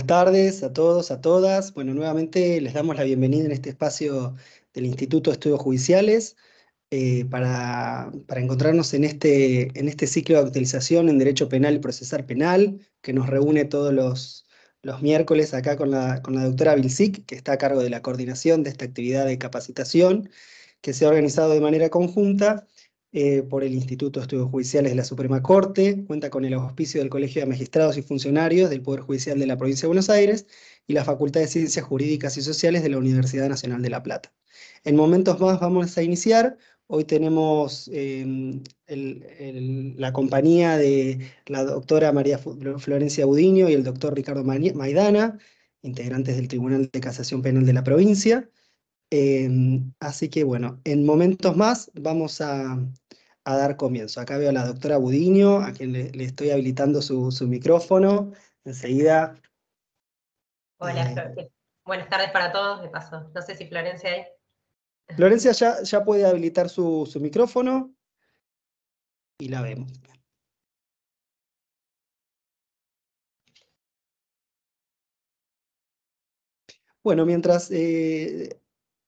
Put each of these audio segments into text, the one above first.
Buenas tardes a todos, a todas. Bueno, nuevamente les damos la bienvenida en este espacio del Instituto de Estudios Judiciales para encontrarnos en este ciclo de actualización en Derecho Penal y Procesal Penal, que nos reúne todos los miércoles acá con la doctora Vilsic, que está a cargo de la coordinación de esta actividad de capacitación, que se ha organizado de manera conjunta por el Instituto de Estudios Judiciales de la Suprema Corte, cuenta con el auspicio del Colegio de Magistrados y Funcionarios del Poder Judicial de la Provincia de Buenos Aires y la Facultad de Ciencias Jurídicas y Sociales de la Universidad Nacional de La Plata. En momentos más vamos a iniciar. Hoy tenemos la compañía de la doctora María Florencia Budiño y el doctor Ricardo Maidana, integrantes del Tribunal de Casación Penal de la provincia. Así que bueno, en momentos más vamos a dar comienzo. Acá veo a la doctora Budiño, a quien le estoy habilitando su micrófono. Enseguida. Hola, buenas tardes para todos, de paso. No sé si Florencia hay. Florencia ya puede habilitar su micrófono y la vemos. Bueno, mientras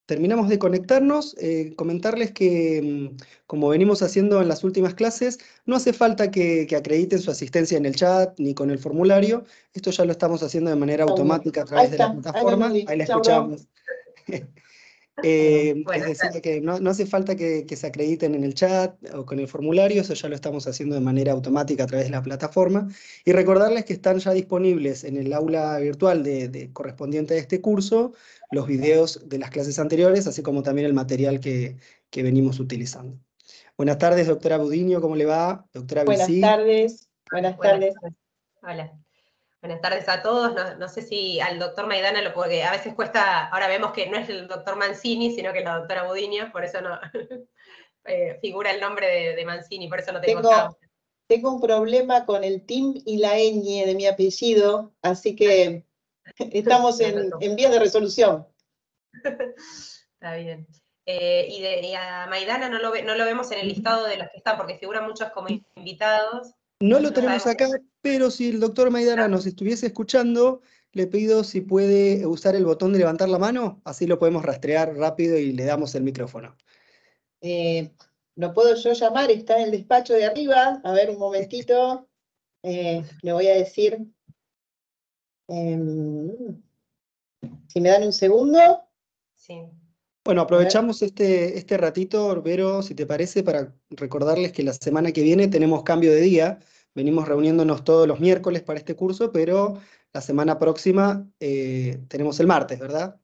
terminamos de conectarnos, comentarles que, como venimos haciendo en las últimas clases, no hace falta que acrediten su asistencia en el chat ni con el formulario. Esto ya lo estamos haciendo de manera automática a través de la plataforma. Ahí la escuchamos. Es decir, que no hace falta que se acrediten en el chat o con el formulario, eso ya lo estamos haciendo de manera automática a través de la plataforma. Y recordarles que están ya disponibles en el aula virtual correspondiente a este curso los videos de las clases anteriores, así como también el material que venimos utilizando. Buenas tardes, doctora Budiño, ¿cómo le va? Doctora Vilsic. Buenas tardes, buenas tardes. Hola. Buenas tardes a todos. No sé si al doctor Maidana porque a veces cuesta, ahora vemos que no es el doctor Mancini, sino que es la doctora Budiño, por eso no figura el nombre de Mancini, por eso no tengo acá. Tengo un problema con el tim y la ñ de mi apellido, así que estamos en vías de resolución. Está bien. Y a Maidana no lo vemos en el listado de los que están, porque figuran muchos como invitados. No lo tenemos acá, pero si el doctor Maidana nos estuviese escuchando, le pido si puede usar el botón de levantar la mano, así lo podemos rastrear rápido y le damos el micrófono. ¿Lo puedo yo llamar? Está en el despacho de arriba. A ver, un momentito. Le voy a decir. Si me dan un segundo. Sí. Bueno, aprovechamos este ratito, Vero, si te parece, para recordarles que la semana que viene tenemos cambio de día. Venimos reuniéndonos todos los miércoles para este curso, pero la semana próxima tenemos el martes, ¿verdad?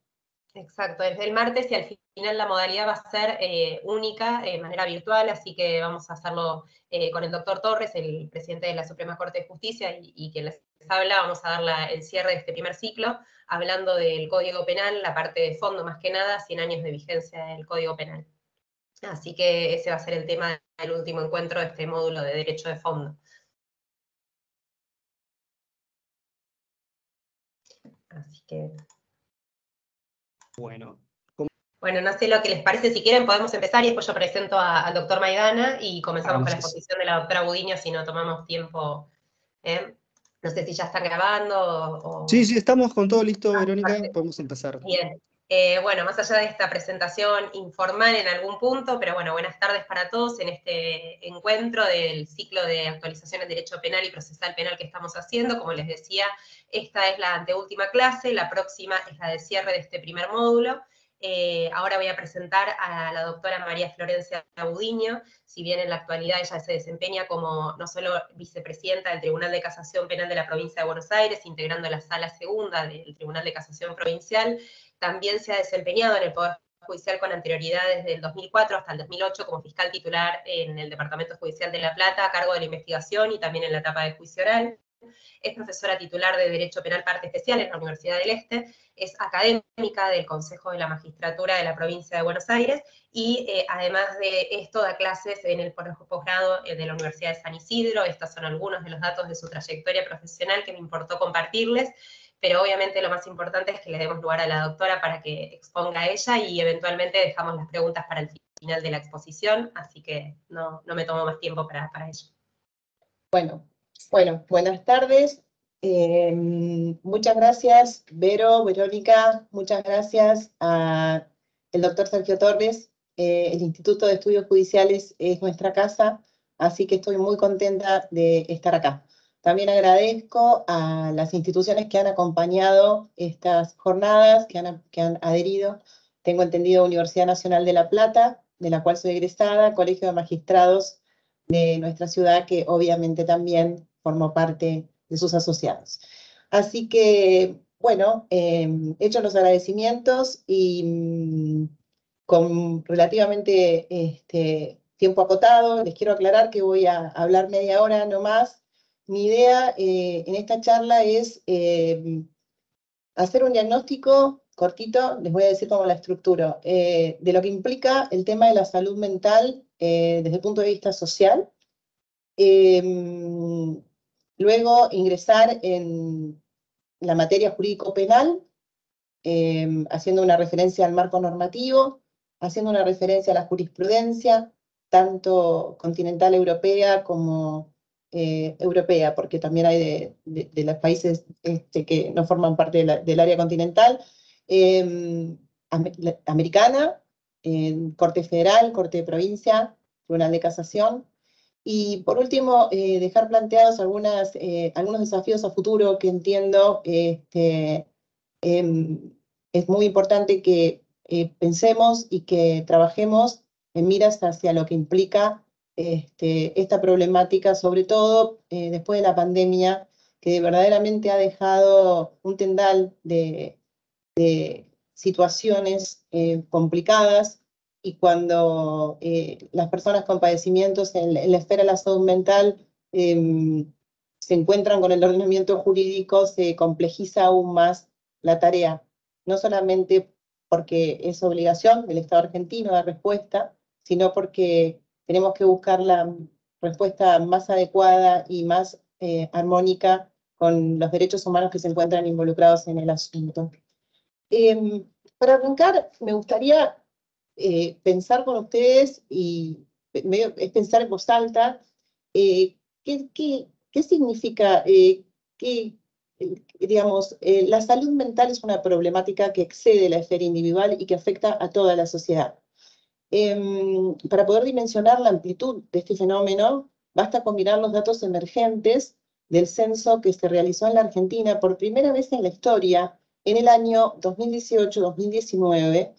Exacto, desde el martes y al final la modalidad va a ser única, de manera virtual, así que vamos a hacerlo con el doctor Torres, el presidente de la Suprema Corte de Justicia, y quien les habla. Vamos a dar el cierre de este primer ciclo, hablando del Código Penal, la parte de fondo más que nada, 100 años de vigencia del Código Penal. Así que ese va a ser el tema del último encuentro de este módulo de Derecho de Fondo. Así que... Bueno, no sé lo que les parece, si quieren podemos empezar y después yo presento al doctor Maidana y comenzamos con la exposición de la doctora Budiño, si no tomamos tiempo. No sé si ya están grabando o... Sí, estamos con todo listo, Verónica, podemos empezar. Bien. Bueno, más allá de esta presentación informal en algún punto, pero bueno, buenas tardes para todos en este encuentro del ciclo de actualización en Derecho Penal y Procesal Penal que estamos haciendo. Como les decía, esta es la anteúltima clase, la próxima es la de cierre de este primer módulo. Ahora voy a presentar a la doctora María Florencia Budiño. Si bien en la actualidad ella se desempeña como no solo vicepresidenta del Tribunal de Casación Penal de la Provincia de Buenos Aires, integrando la Sala Segunda del Tribunal de Casación Provincial, también se ha desempeñado en el Poder Judicial con anterioridad desde el 2004 hasta el 2008 como fiscal titular en el Departamento Judicial de La Plata, a cargo de la investigación y también en la etapa de juicio oral. Es profesora titular de Derecho Penal Parte Especial en la Universidad del Este, es académica del Consejo de la Magistratura de la Provincia de Buenos Aires y además de esto da clases en el posgrado de la Universidad de San Isidro. Estos son algunos de los datos de su trayectoria profesional que me importó compartirles, pero obviamente lo más importante es que le demos lugar a la doctora para que exponga a ella y eventualmente dejamos las preguntas para el final de la exposición, así que no me tomo más tiempo para ello. Bueno, buenas tardes. Muchas gracias, Vero, Verónica, muchas gracias a el doctor Sergio Torres. El Instituto de Estudios Judiciales es nuestra casa, así que estoy muy contenta de estar acá. También agradezco a las instituciones que han acompañado estas jornadas, que han adherido. Tengo entendido Universidad Nacional de La Plata, de la cual soy egresada, Colegio de Magistrados de nuestra ciudad, que obviamente también formó parte de sus asociados. Así que, bueno, hecho los agradecimientos y con relativamente tiempo acotado, les quiero aclarar que voy a hablar media hora no más. Mi idea en esta charla es hacer un diagnóstico cortito, les voy a decir cómo la estructuro, de lo que implica el tema de la salud mental desde el punto de vista social. Luego ingresar en la materia jurídico-penal, haciendo una referencia al marco normativo, haciendo una referencia a la jurisprudencia, tanto continental europea como europea, porque también hay de los países que no forman parte del área continental, americana, Corte Federal, Corte de Provincia, Tribunal de Casación. Y por último, dejar planteados algunos desafíos a futuro que entiendo es muy importante que pensemos y que trabajemos en miras hacia lo que implica esta problemática, sobre todo después de la pandemia, que verdaderamente ha dejado un tendal de situaciones complicadas, y cuando las personas con padecimientos en la esfera de la salud mental se encuentran con el ordenamiento jurídico, se complejiza aún más la tarea, no solamente porque es obligación del Estado argentino dar respuesta, sino porque tenemos que buscar la respuesta más adecuada y más armónica con los derechos humanos que se encuentran involucrados en el asunto. Para arrancar, me gustaría pensar con ustedes, y es pensar en voz alta, ¿qué significa digamos, la salud mental es una problemática que excede la esfera individual y que afecta a toda la sociedad. Para poder dimensionar la amplitud de este fenómeno, basta con mirar los datos emergentes del censo que se realizó en la Argentina por primera vez en la historia en el año 2018-2019,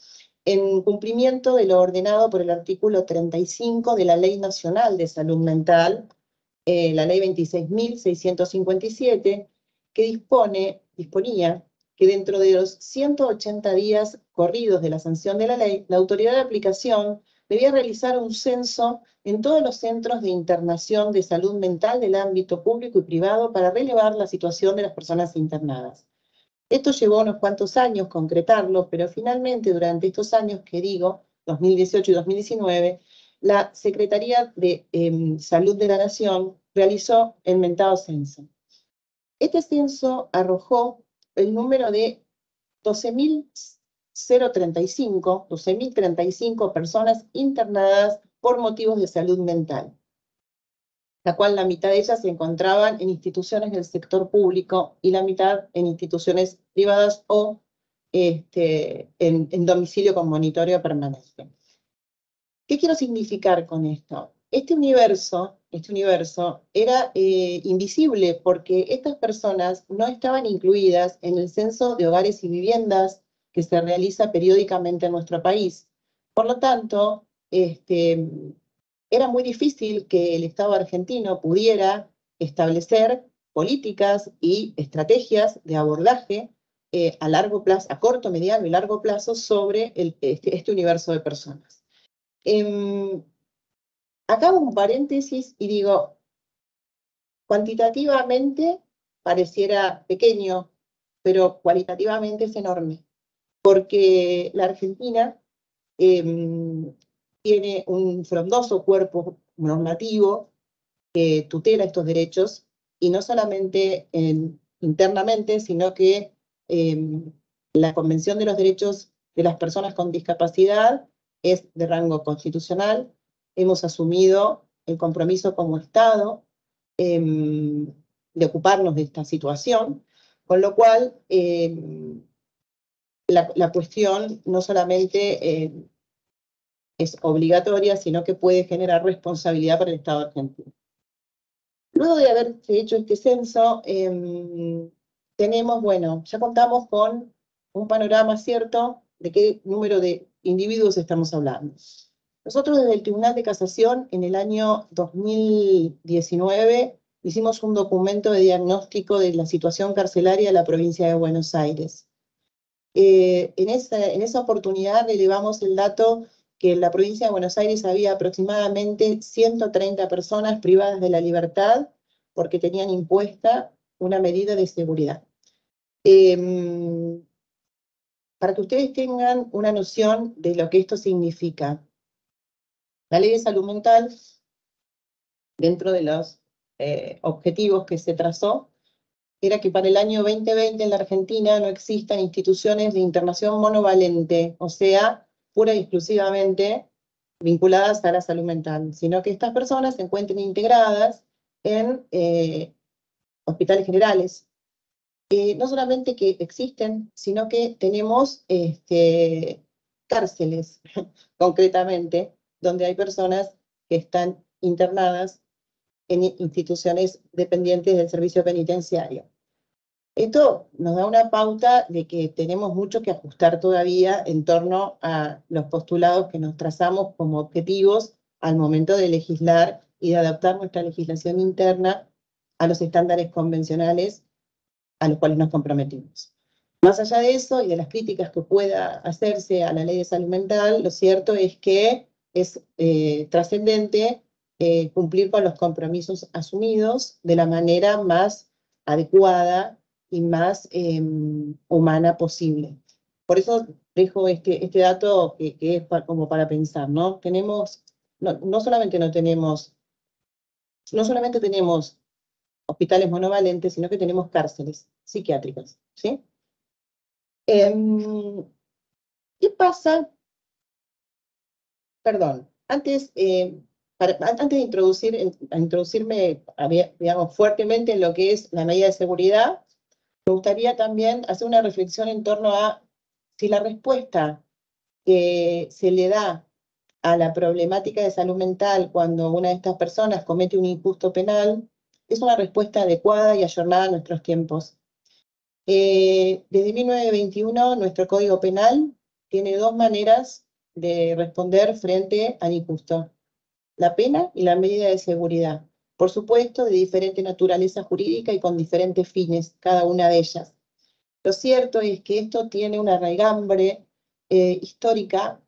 en cumplimiento de lo ordenado por el artículo 35 de la Ley Nacional de Salud Mental, la Ley 26.657, que disponía que dentro de los 180 días corridos de la sanción de la ley, la autoridad de aplicación debía realizar un censo en todos los centros de internación de salud mental del ámbito público y privado para relevar la situación de las personas internadas. Esto llevó unos cuantos años concretarlo, pero finalmente durante estos años que digo, 2018 y 2019, la Secretaría de Salud de la Nación realizó el mentado censo. Este censo arrojó el número de 12.035 personas internadas por motivos de salud mental, la cual la mitad de ellas se encontraban en instituciones del sector público y la mitad en instituciones privadas o en domicilio con monitoreo permanente. ¿Qué quiero significar con esto? Este universo era invisible porque estas personas no estaban incluidas en el censo de hogares y viviendas que se realiza periódicamente en nuestro país. Por lo tanto, era muy difícil que el Estado argentino pudiera establecer políticas y estrategias de abordaje a largo plazo, a corto, mediano y largo plazo sobre este universo de personas. Acá hago un paréntesis y digo, cuantitativamente pareciera pequeño, pero cualitativamente es enorme, porque la Argentina tiene un frondoso cuerpo normativo que tutela estos derechos, y no solamente internamente, sino que la Convención de los Derechos de las Personas con Discapacidad es de rango constitucional. Hemos asumido el compromiso como Estado de ocuparnos de esta situación, con lo cual la cuestión no solamente es obligatoria, sino que puede generar responsabilidad para el Estado argentino. Luego de haberse hecho este censo, tenemos, bueno, ya contamos con un panorama cierto de qué número de individuos estamos hablando. Nosotros desde el Tribunal de Casación en el año 2019 hicimos un documento de diagnóstico de la situación carcelaria de la provincia de Buenos Aires. En esa oportunidad elevamos el dato que en la provincia de Buenos Aires había aproximadamente 130 personas privadas de la libertad porque tenían impuesta una medida de seguridad. Para que ustedes tengan una noción de lo que esto significa, la Ley de Salud Mental, dentro de los objetivos que se trazó, era que para el año 2020 en la Argentina no existan instituciones de internación monovalente, o sea, pura y exclusivamente vinculadas a la salud mental, sino que estas personas se encuentren integradas en hospitales generales. No solamente que existen, sino que tenemos cárceles, concretamente, donde hay personas que están internadas en instituciones dependientes del servicio penitenciario. Esto nos da una pauta de que tenemos mucho que ajustar todavía en torno a los postulados que nos trazamos como objetivos al momento de legislar y de adaptar nuestra legislación interna a los estándares convencionales a los cuales nos comprometimos. Más allá de eso y de las críticas que pueda hacerse a la Ley de Salud Mental, lo cierto es que es trascendente cumplir con los compromisos asumidos de la manera más adecuada y más humana posible. Por eso dejo este dato que es como para pensar, ¿no? No solamente tenemos hospitales monovalentes, sino que tenemos cárceles psiquiátricas, ¿sí? ¿Qué pasa? Perdón, antes de introducirme, digamos, fuertemente en lo que es la medida de seguridad, me gustaría también hacer una reflexión en torno a si la respuesta que se le da a la problemática de salud mental cuando una de estas personas comete un injusto penal es una respuesta adecuada y ayornada a nuestros tiempos. Desde 1921, nuestro Código Penal tiene dos maneras de responder frente al injusto: la pena y la medida de seguridad. Por supuesto, de diferente naturaleza jurídica y con diferentes fines, cada una de ellas. Lo cierto es que esto tiene una raigambre histórica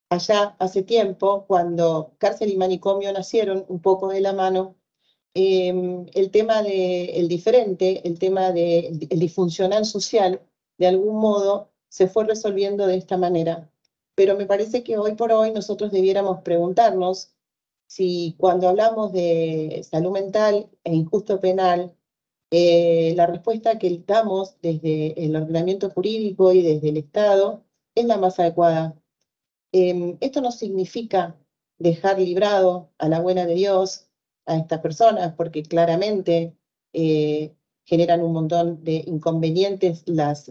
allá hace tiempo, cuando cárcel y manicomio nacieron un poco de la mano. El tema del diferente, el tema del disfuncional social, de algún modo se fue resolviendo de esta manera. Pero me parece que hoy por hoy nosotros debiéramos preguntarnos si cuando hablamos de salud mental e injusto penal, la respuesta que damos desde el ordenamiento jurídico y desde el Estado es la más adecuada. Esto no significa dejar librado a la buena de Dios a estas personas, porque claramente generan un montón de inconvenientes los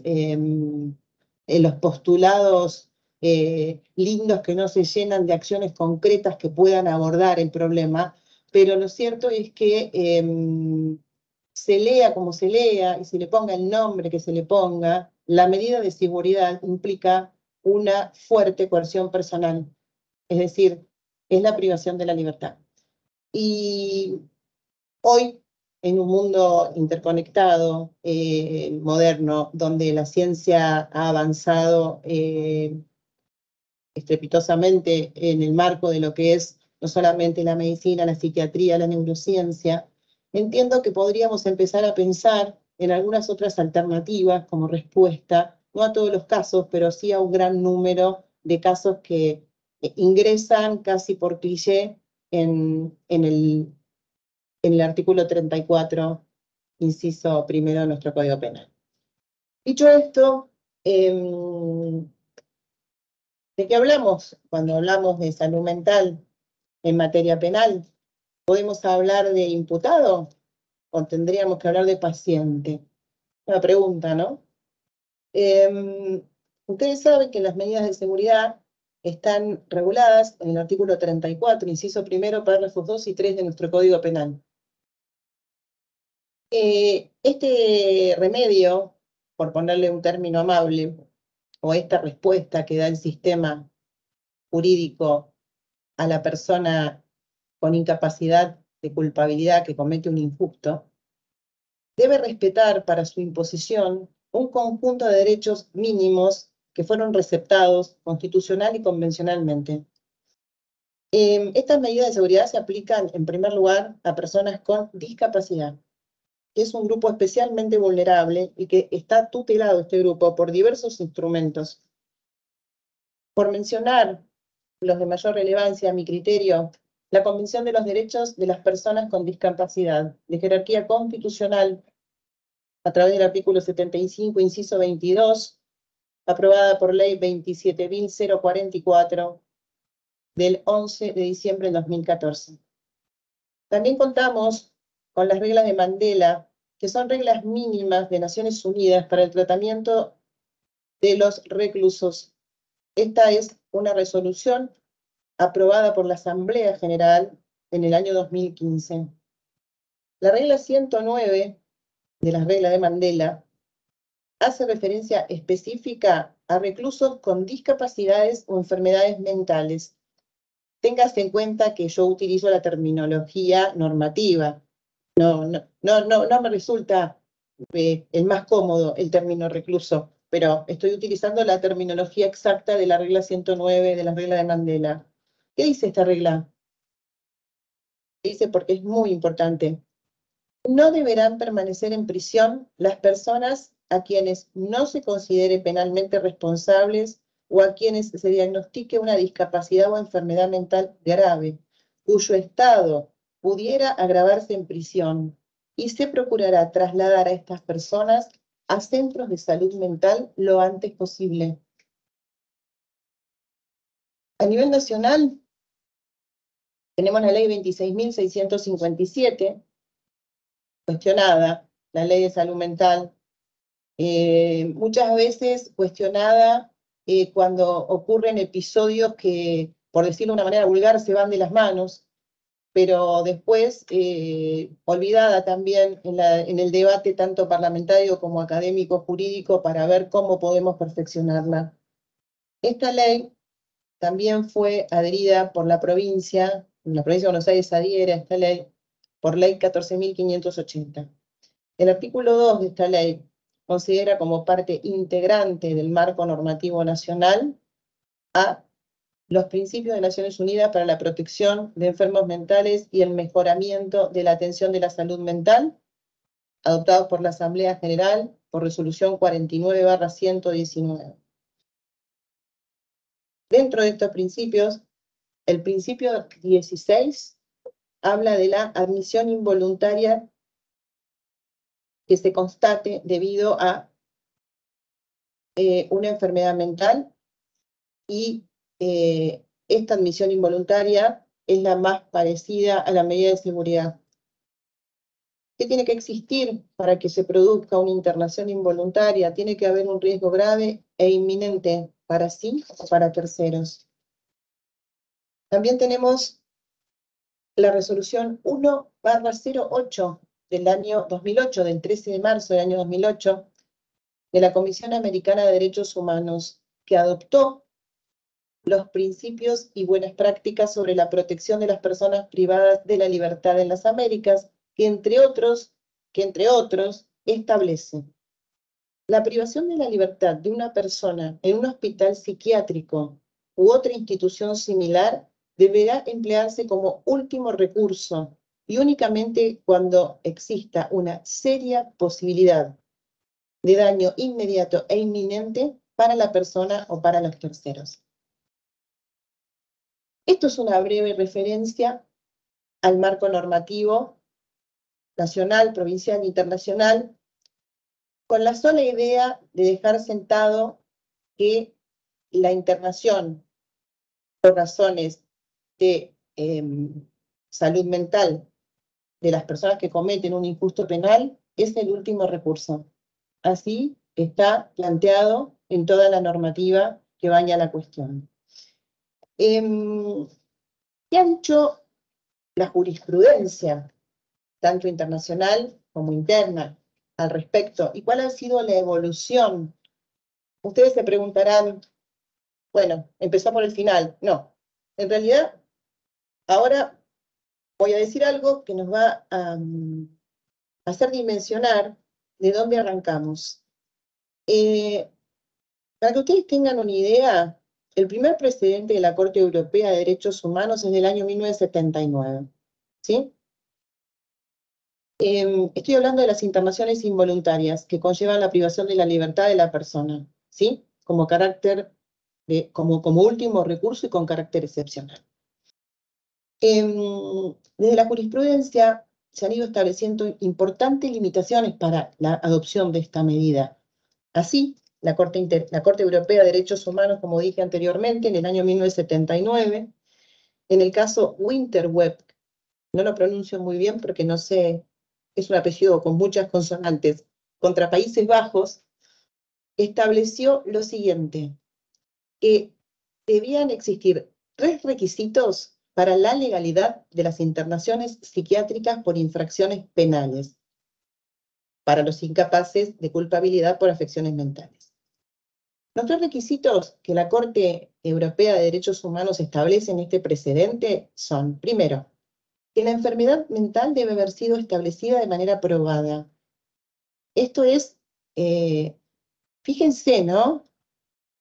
postulados lindos que no se llenan de acciones concretas que puedan abordar el problema, pero lo cierto es que se lea como se lea y se le ponga el nombre que se le ponga, la medida de seguridad implica una fuerte coerción personal, es decir, es la privación de la libertad. Y hoy, en un mundo interconectado, moderno, donde la ciencia ha avanzado estrepitosamente en el marco de lo que es no solamente la medicina, la psiquiatría, la neurociencia, entiendo que podríamos empezar a pensar en algunas otras alternativas como respuesta, no a todos los casos, pero sí a un gran número de casos que ingresan casi por cliché en el artículo 34, inciso primero de nuestro Código Penal. Dicho esto, ¿de qué hablamos cuando hablamos de salud mental en materia penal? ¿Podemos hablar de imputado o tendríamos que hablar de paciente? Una pregunta, ¿no? Ustedes saben que las medidas de seguridad están reguladas en el artículo 34, inciso primero, párrafos 2 y 3 de nuestro Código Penal. Este remedio, por ponerle un término amable, o esta respuesta que da el sistema jurídico a la persona con incapacidad de culpabilidad que comete un injusto, debe respetar para su imposición un conjunto de derechos mínimos que fueron receptados constitucional y convencionalmente. Estas medidas de seguridad se aplican, en primer lugar, a personas con discapacidad, que es un grupo especialmente vulnerable y que está tutelado este grupo por diversos instrumentos. Por mencionar los de mayor relevancia, a mi criterio, la Convención de los Derechos de las Personas con Discapacidad, de jerarquía constitucional, a través del artículo 75, inciso 22, aprobada por ley 27.044, del 11 de diciembre de 2014. También contamos con las reglas de Mandela, que son reglas mínimas de Naciones Unidas para el tratamiento de los reclusos. Esta es una resolución aprobada por la Asamblea General en el año 2015. La regla 109 de las reglas de Mandela hace referencia específica a reclusos con discapacidades o enfermedades mentales. Téngase en cuenta que yo utilizo la terminología normativa. No me resulta el más cómodo el término recluso, pero estoy utilizando la terminología exacta de la regla 109 de la regla de Mandela. ¿Qué dice esta regla? Dice, porque es muy importante, no deberán permanecer en prisión las personas a quienes no se considere penalmente responsables o a quienes se diagnostique una discapacidad o enfermedad mental grave, cuyo estado pudiera agravarse en prisión, y se procurará trasladar a estas personas a centros de salud mental lo antes posible. A nivel nacional, tenemos la ley 26.657, cuestionada, la ley de salud mental, muchas veces cuestionada cuando ocurren episodios que, por decirlo de una manera vulgar, se van de las manos, pero después olvidada también en el debate tanto parlamentario como académico jurídico para ver cómo podemos perfeccionarla. Esta ley también fue adherida por la provincia de Buenos Aires adhiere a esta ley por ley 14.580. El artículo 2 de esta ley considera como parte integrante del marco normativo nacional a los principios de Naciones Unidas para la protección de enfermos mentales y el mejoramiento de la atención de la salud mental, adoptados por la Asamblea General por resolución 49/119. Dentro de estos principios, el principio 16 habla de la admisión involuntaria que se constate debido a una enfermedad mental, y esta admisión involuntaria es la más parecida a la medida de seguridad. ¿Qué tiene que existir para que se produzca una internación involuntaria? Tiene que haber un riesgo grave e inminente para sí o para terceros. También tenemos la resolución 1/08 del año 2008, del 13 de marzo del año 2008, de la Comisión Americana de Derechos Humanos, que adoptó los principios y buenas prácticas sobre la protección de las personas privadas de la libertad en las Américas, que entre otros establece la privación de la libertad de una persona en un hospital psiquiátrico u otra institución similar deberá emplearse como último recurso y únicamente cuando exista una seria posibilidad de daño inmediato e inminente para la persona o para los terceros. Esto es una breve referencia al marco normativo nacional, provincial e internacional, con la sola idea de dejar sentado que la internación por razones de salud mental de las personas que cometen un injusto penal es el último recurso. Así está planteado en toda la normativa que baña la cuestión. ¿Qué ha dicho la jurisprudencia, tanto internacional como interna, al respecto? ¿Y cuál ha sido la evolución? Ustedes se preguntarán, bueno, empezó por el final. No, en realidad, ahora voy a decir algo que nos va a hacer dimensionar de dónde arrancamos. Para que ustedes tengan una idea, el primer precedente de la Corte Europea de Derechos Humanos es del año 1979, ¿sí? Estoy hablando de las internaciones involuntarias que conllevan la privación de la libertad de la persona, ¿sí? Como último recurso y con carácter excepcional. Desde la jurisprudencia se han ido estableciendo importantes limitaciones para la adopción de esta medida. Así, la Corte Europea de Derechos Humanos, como dije anteriormente, en el año 1979, en el caso Winterweb, no lo pronuncio muy bien porque no sé, es un apellido con muchas consonantes, contra Países Bajos, estableció lo siguiente, que debían existir 3 requisitos para la legalidad de las internaciones psiquiátricas por infracciones penales para los incapaces de culpabilidad por afecciones mentales. Los 3 requisitos que la Corte Europea de Derechos Humanos establece en este precedente son, primero, que la enfermedad mental debe haber sido establecida de manera probada. Esto es, fíjense, ¿no?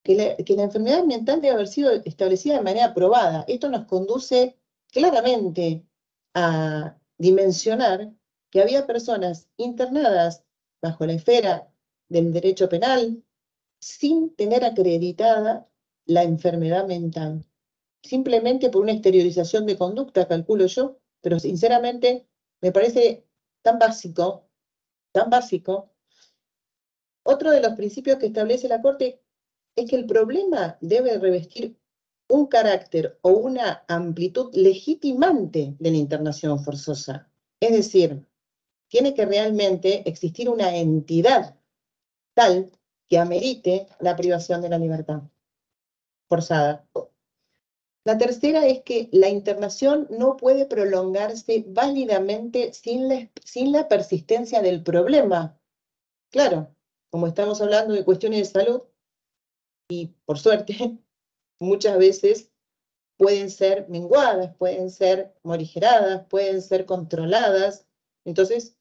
Que la enfermedad mental debe haber sido establecida de manera probada. Esto nos conduce claramente a dimensionar que había personas internadas bajo la esfera del derecho penal sin tener acreditada la enfermedad mental. Simplemente por una exteriorización de conducta, calculo yo, pero sinceramente me parece tan básico. Otro de los principios que establece la Corte es que el problema debe revestir un carácter o una amplitud legitimante de la internación forzosa. Es decir, tiene que realmente existir una entidad tal que amerite la privación de la libertad forzada. La tercera es que la internación no puede prolongarse válidamente sin la persistencia del problema. Claro, como estamos hablando de cuestiones de salud, y por suerte, muchas veces pueden ser menguadas, pueden ser morigeradas, pueden ser controladas. Entonces,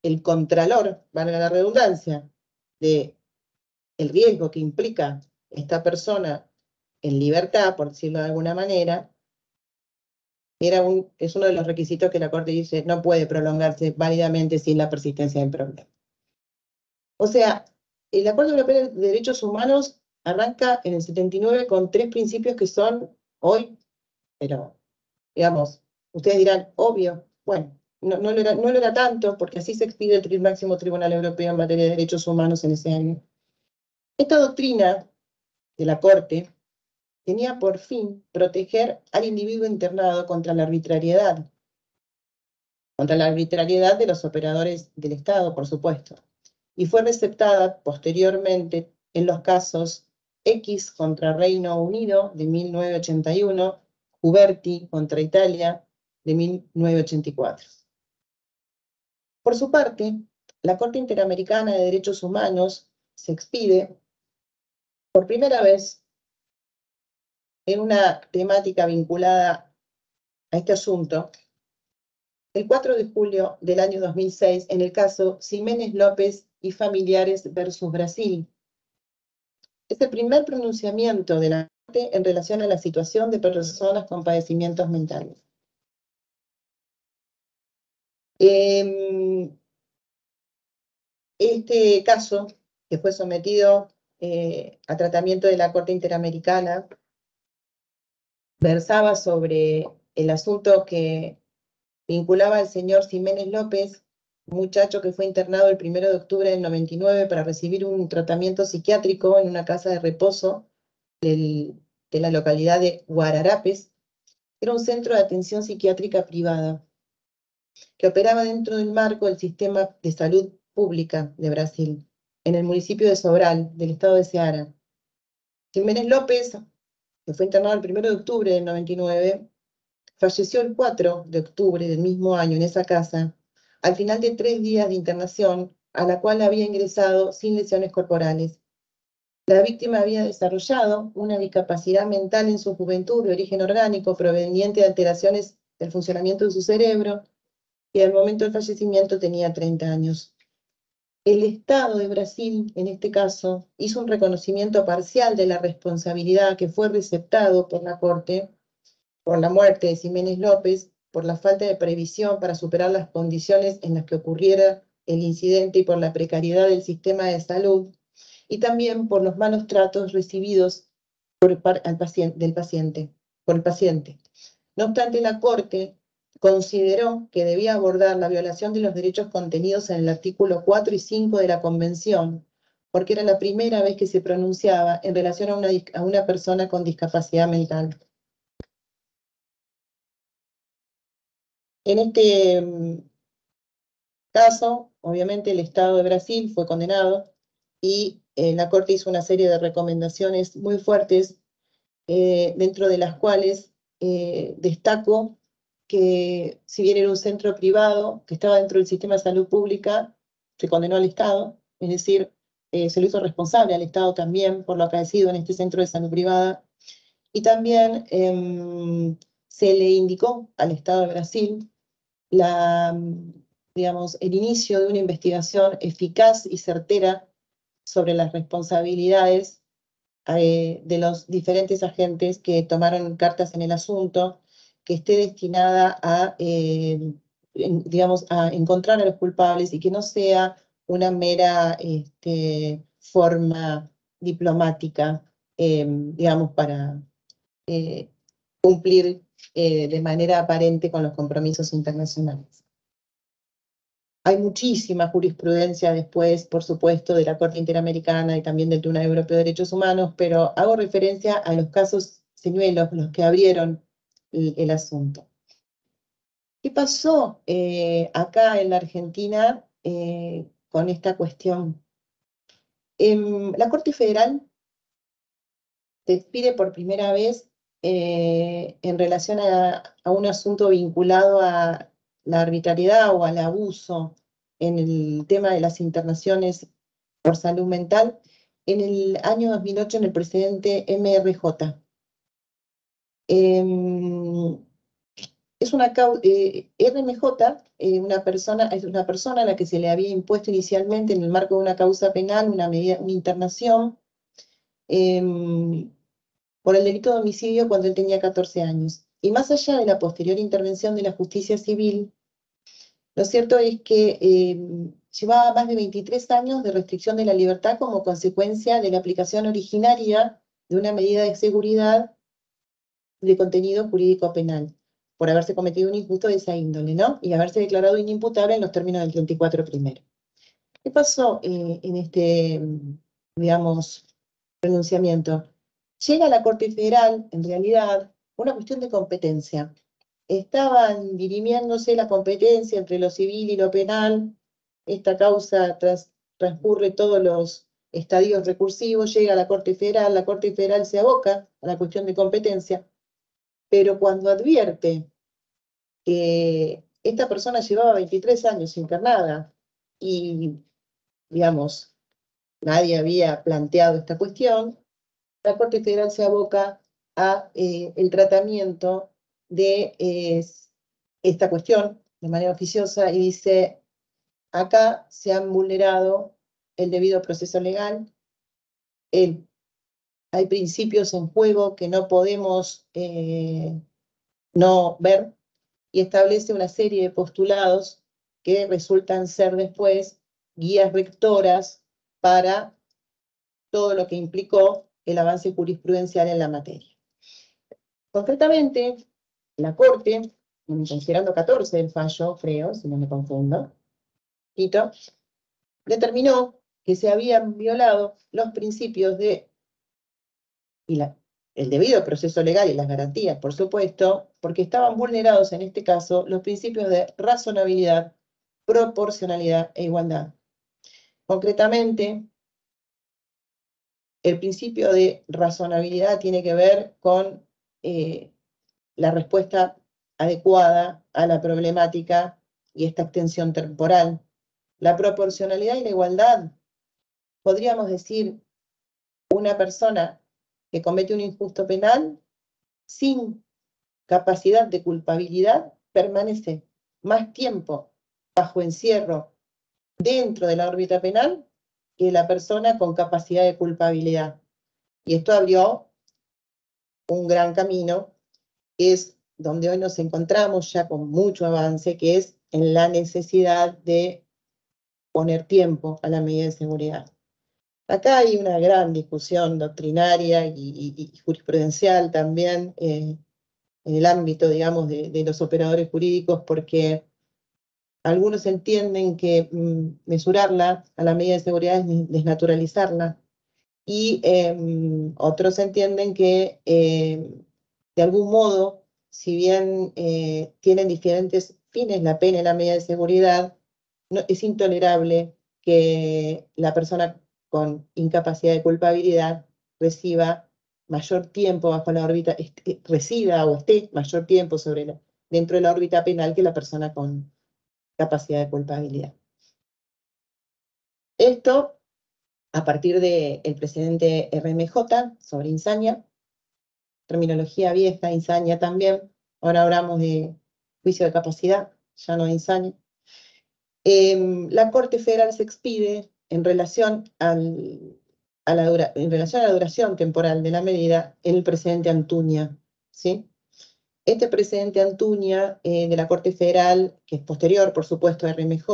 el contralor, valga la redundancia, de el riesgo que implica esta persona en libertad, por decirlo de alguna manera, es uno de los requisitos que la Corte dice no puede prolongarse válidamente sin la persistencia del problema. O sea, el Acuerdo Europeo de Derechos Humanos arranca en el 79 con 3 principios que son hoy, pero digamos, ustedes dirán, obvio, bueno, no lo era tanto, porque así se expide el máximo Tribunal Europeo en materia de derechos humanos en ese año. Esta doctrina de la Corte tenía por fin proteger al individuo internado contra la arbitrariedad de los operadores del Estado, por supuesto, y fue receptada posteriormente en los casos X contra Reino Unido de 1981, Huberti contra Italia de 1984. Por su parte, la Corte Interamericana de Derechos Humanos se expide por primera vez en una temática vinculada a este asunto el 4 de julio del año 2006 en el caso Ximénez López y familiares versus Brasil. Es el primer pronunciamiento de la Corte en relación a la situación de personas con padecimientos mentales. Este caso, que fue sometido a tratamiento de la Corte Interamericana, versaba sobre el asunto que vinculaba al señor Ximénez López, un muchacho que fue internado el 1 de octubre del 99 para recibir un tratamiento psiquiátrico en una casa de reposo de la localidad de Guararapes, era un centro de atención psiquiátrica privada que operaba dentro del marco del sistema de salud pública de Brasil, en el municipio de Sobral, del estado de Ceará. Jiménez López, que fue internado el 1 de octubre del 99, falleció el 4 de octubre del mismo año en esa casa, al final de 3 días de internación, a la cual había ingresado sin lesiones corporales. La víctima había desarrollado una discapacidad mental en su juventud de origen orgánico proveniente de alteraciones del funcionamiento de su cerebro y al momento del fallecimiento tenía 30 años. El Estado de Brasil, en este caso, hizo un reconocimiento parcial de la responsabilidad que fue receptado por la Corte por la muerte de Jiménez López, por la falta de previsión para superar las condiciones en las que ocurriera el incidente y por la precariedad del sistema de salud, y también por los malos tratos recibidos por el paciente. No obstante, la Corte consideró que debía abordar la violación de los derechos contenidos en el artículo 4 y 5 de la Convención, porque era la primera vez que se pronunciaba en relación a una persona con discapacidad mental. En este caso, obviamente, el Estado de Brasil fue condenado y la Corte hizo una serie de recomendaciones muy fuertes, dentro de las cuales destaco que si bien era un centro privado que estaba dentro del sistema de salud pública, se condenó al Estado, es decir, se lo hizo responsable al Estado también por lo acaecido en este centro de salud privada, y también se le indicó al Estado de Brasil el inicio de una investigación eficaz y certera sobre las responsabilidades de los diferentes agentes que tomaron cartas en el asunto, que esté destinada a, a encontrar a los culpables y que no sea una mera forma diplomática, para cumplir de manera aparente con los compromisos internacionales. Hay muchísima jurisprudencia después, por supuesto, de la Corte Interamericana y también del Tribunal Europeo de Derechos Humanos, pero hago referencia a los casos señuelos, los que abrieron el asunto. ¿Qué pasó acá en la Argentina con esta cuestión? La Corte Federal despide por primera vez en relación a un asunto vinculado a la arbitrariedad o al abuso en el tema de las internaciones por salud mental en el año 2008 en el precedente MRJ. Es una RMJ, es una persona a la que se le había impuesto inicialmente en el marco de una causa penal una internación por el delito de homicidio cuando él tenía 14 años. Y más allá de la posterior intervención de la justicia civil, lo cierto es que llevaba más de 23 años de restricción de la libertad como consecuencia de la aplicación originaria de una medida de seguridad de contenido jurídico penal, por haberse cometido un injusto de esa índole, ¿no? Y haberse declarado inimputable en los términos del 34 primero. ¿Qué pasó en este, pronunciamiento? Llega a la Corte Federal, en realidad, una cuestión de competencia. Estaban dirimiéndose la competencia entre lo civil y lo penal. Esta causa transcurre todos los estadios recursivos, llega a la Corte Federal se aboca a la cuestión de competencia, pero cuando advierte que esta persona llevaba 23 años internada y, nadie había planteado esta cuestión, la Corte Federal se aboca a el tratamiento de esta cuestión de manera oficiosa y dice, acá se han vulnerado el debido proceso legal, hay principios en juego que no podemos no ver, y establece una serie de postulados que resultan ser después guías rectoras para todo lo que implicó el avance jurisprudencial en la materia. Concretamente, la Corte, considerando 14 del fallo, creo, si no me confundo, determinó que se habían violado los principios de el debido proceso legal y las garantías, por supuesto, porque estaban vulnerados en este caso los principios de razonabilidad, proporcionalidad e igualdad. Concretamente, el principio de razonabilidad tiene que ver con la respuesta adecuada a la problemática y esta extensión temporal. La proporcionalidad y la igualdad, podríamos decir, una persona que comete un injusto penal sin capacidad de culpabilidad permanece más tiempo bajo encierro dentro de la órbita penal que la persona con capacidad de culpabilidad. Y esto abrió un gran camino, que es donde hoy nos encontramos ya con mucho avance, que es en la necesidad de poner tiempo a la medida de seguridad. Acá hay una gran discusión doctrinaria y jurisprudencial también en el ámbito, digamos, de los operadores jurídicos, porque algunos entienden que mesurarla a la medida de seguridad es desnaturalizarla, y otros entienden que de algún modo, si bien tienen diferentes fines la pena y la medida de seguridad, no, es intolerable que la persona con incapacidad de culpabilidad reciba mayor tiempo bajo la órbita, resida o esté mayor tiempo dentro de la órbita penal que la persona con capacidad de culpabilidad. Esto a partir del presidente RMJ sobre Insania, terminología vieja, Insania también, ahora hablamos de juicio de capacidad, ya no de Insania. La Corte Federal se expide en relación a la duración temporal de la medida el precedente Antuña, ¿sí? Este precedente Antuña de la Corte Federal, que es posterior, por supuesto, a RMJ,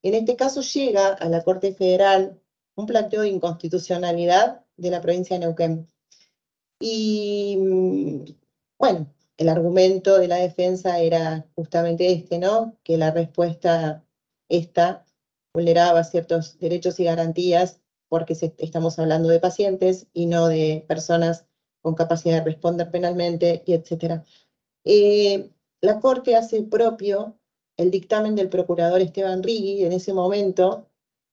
en este caso llega a la Corte Federal un planteo de inconstitucionalidad de la provincia de Neuquén. Y bueno, el argumento de la defensa era justamente este, ¿no? Que la respuesta esta vulneraba ciertos derechos y garantías porque estamos hablando de pacientes y no de personas con capacidad de responder penalmente, y etc. La Corte hace propio el dictamen del procurador Esteban Rigui en ese momento.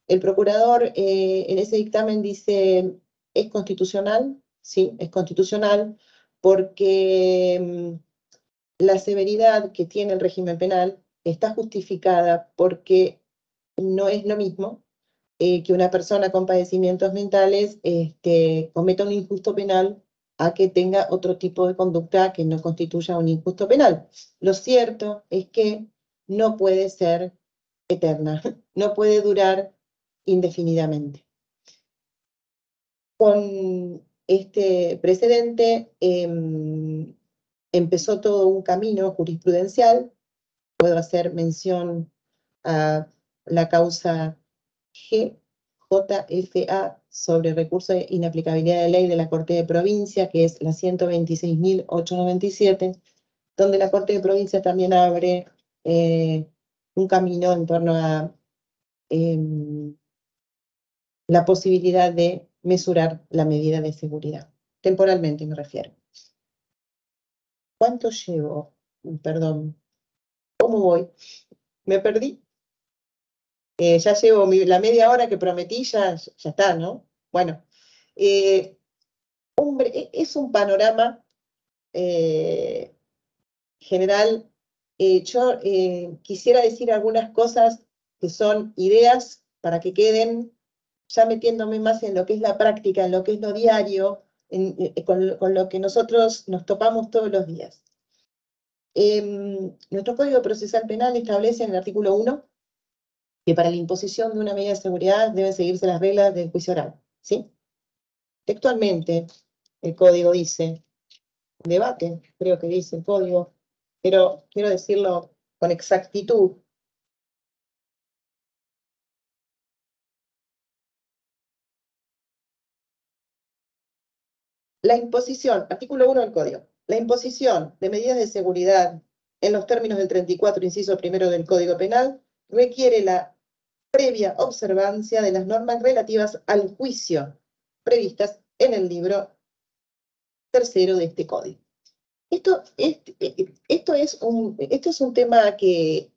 El procurador en ese dictamen dice, ¿es constitucional? Sí, es constitucional porque la severidad que tiene el régimen penal está justificada porque no es lo mismo que una persona con padecimientos mentales cometa un injusto penal a que tenga otro tipo de conducta que no constituya un injusto penal. Lo cierto es que no puede ser eterna, no puede durar indefinidamente. Con este precedente empezó todo un camino jurisprudencial. Puedo hacer mención a la causa GJFA sobre recurso de inaplicabilidad de ley de la Corte de Provincia, que es la 126.897, donde la Corte de Provincia también abre un camino en torno a la posibilidad de mesurar la medida de seguridad. Temporalmente me refiero. ¿Cuánto llevo? Perdón. ¿Cómo voy? ¿Me perdí? Ya llevo la media hora que prometí, ya está, ¿no? Bueno, hombre, es un panorama general. Yo quisiera decir algunas cosas que son ideas para que queden, ya metiéndome más en lo que es la práctica, en lo que es lo diario, con lo que nosotros nos topamos todos los días. Nuestro Código Procesal Penal establece en el artículo 1 que para la imposición de una medida de seguridad deben seguirse las reglas del juicio oral, ¿sí? Textualmente, el Código dice, debate, creo que dice el Código, pero quiero decirlo con exactitud. La imposición, artículo 1 del Código, la imposición de medidas de seguridad en los términos del 34, inciso primero del Código Penal, requiere la previa observancia de las normas relativas al juicio previstas en el libro 3 de este código. Esto es un tema que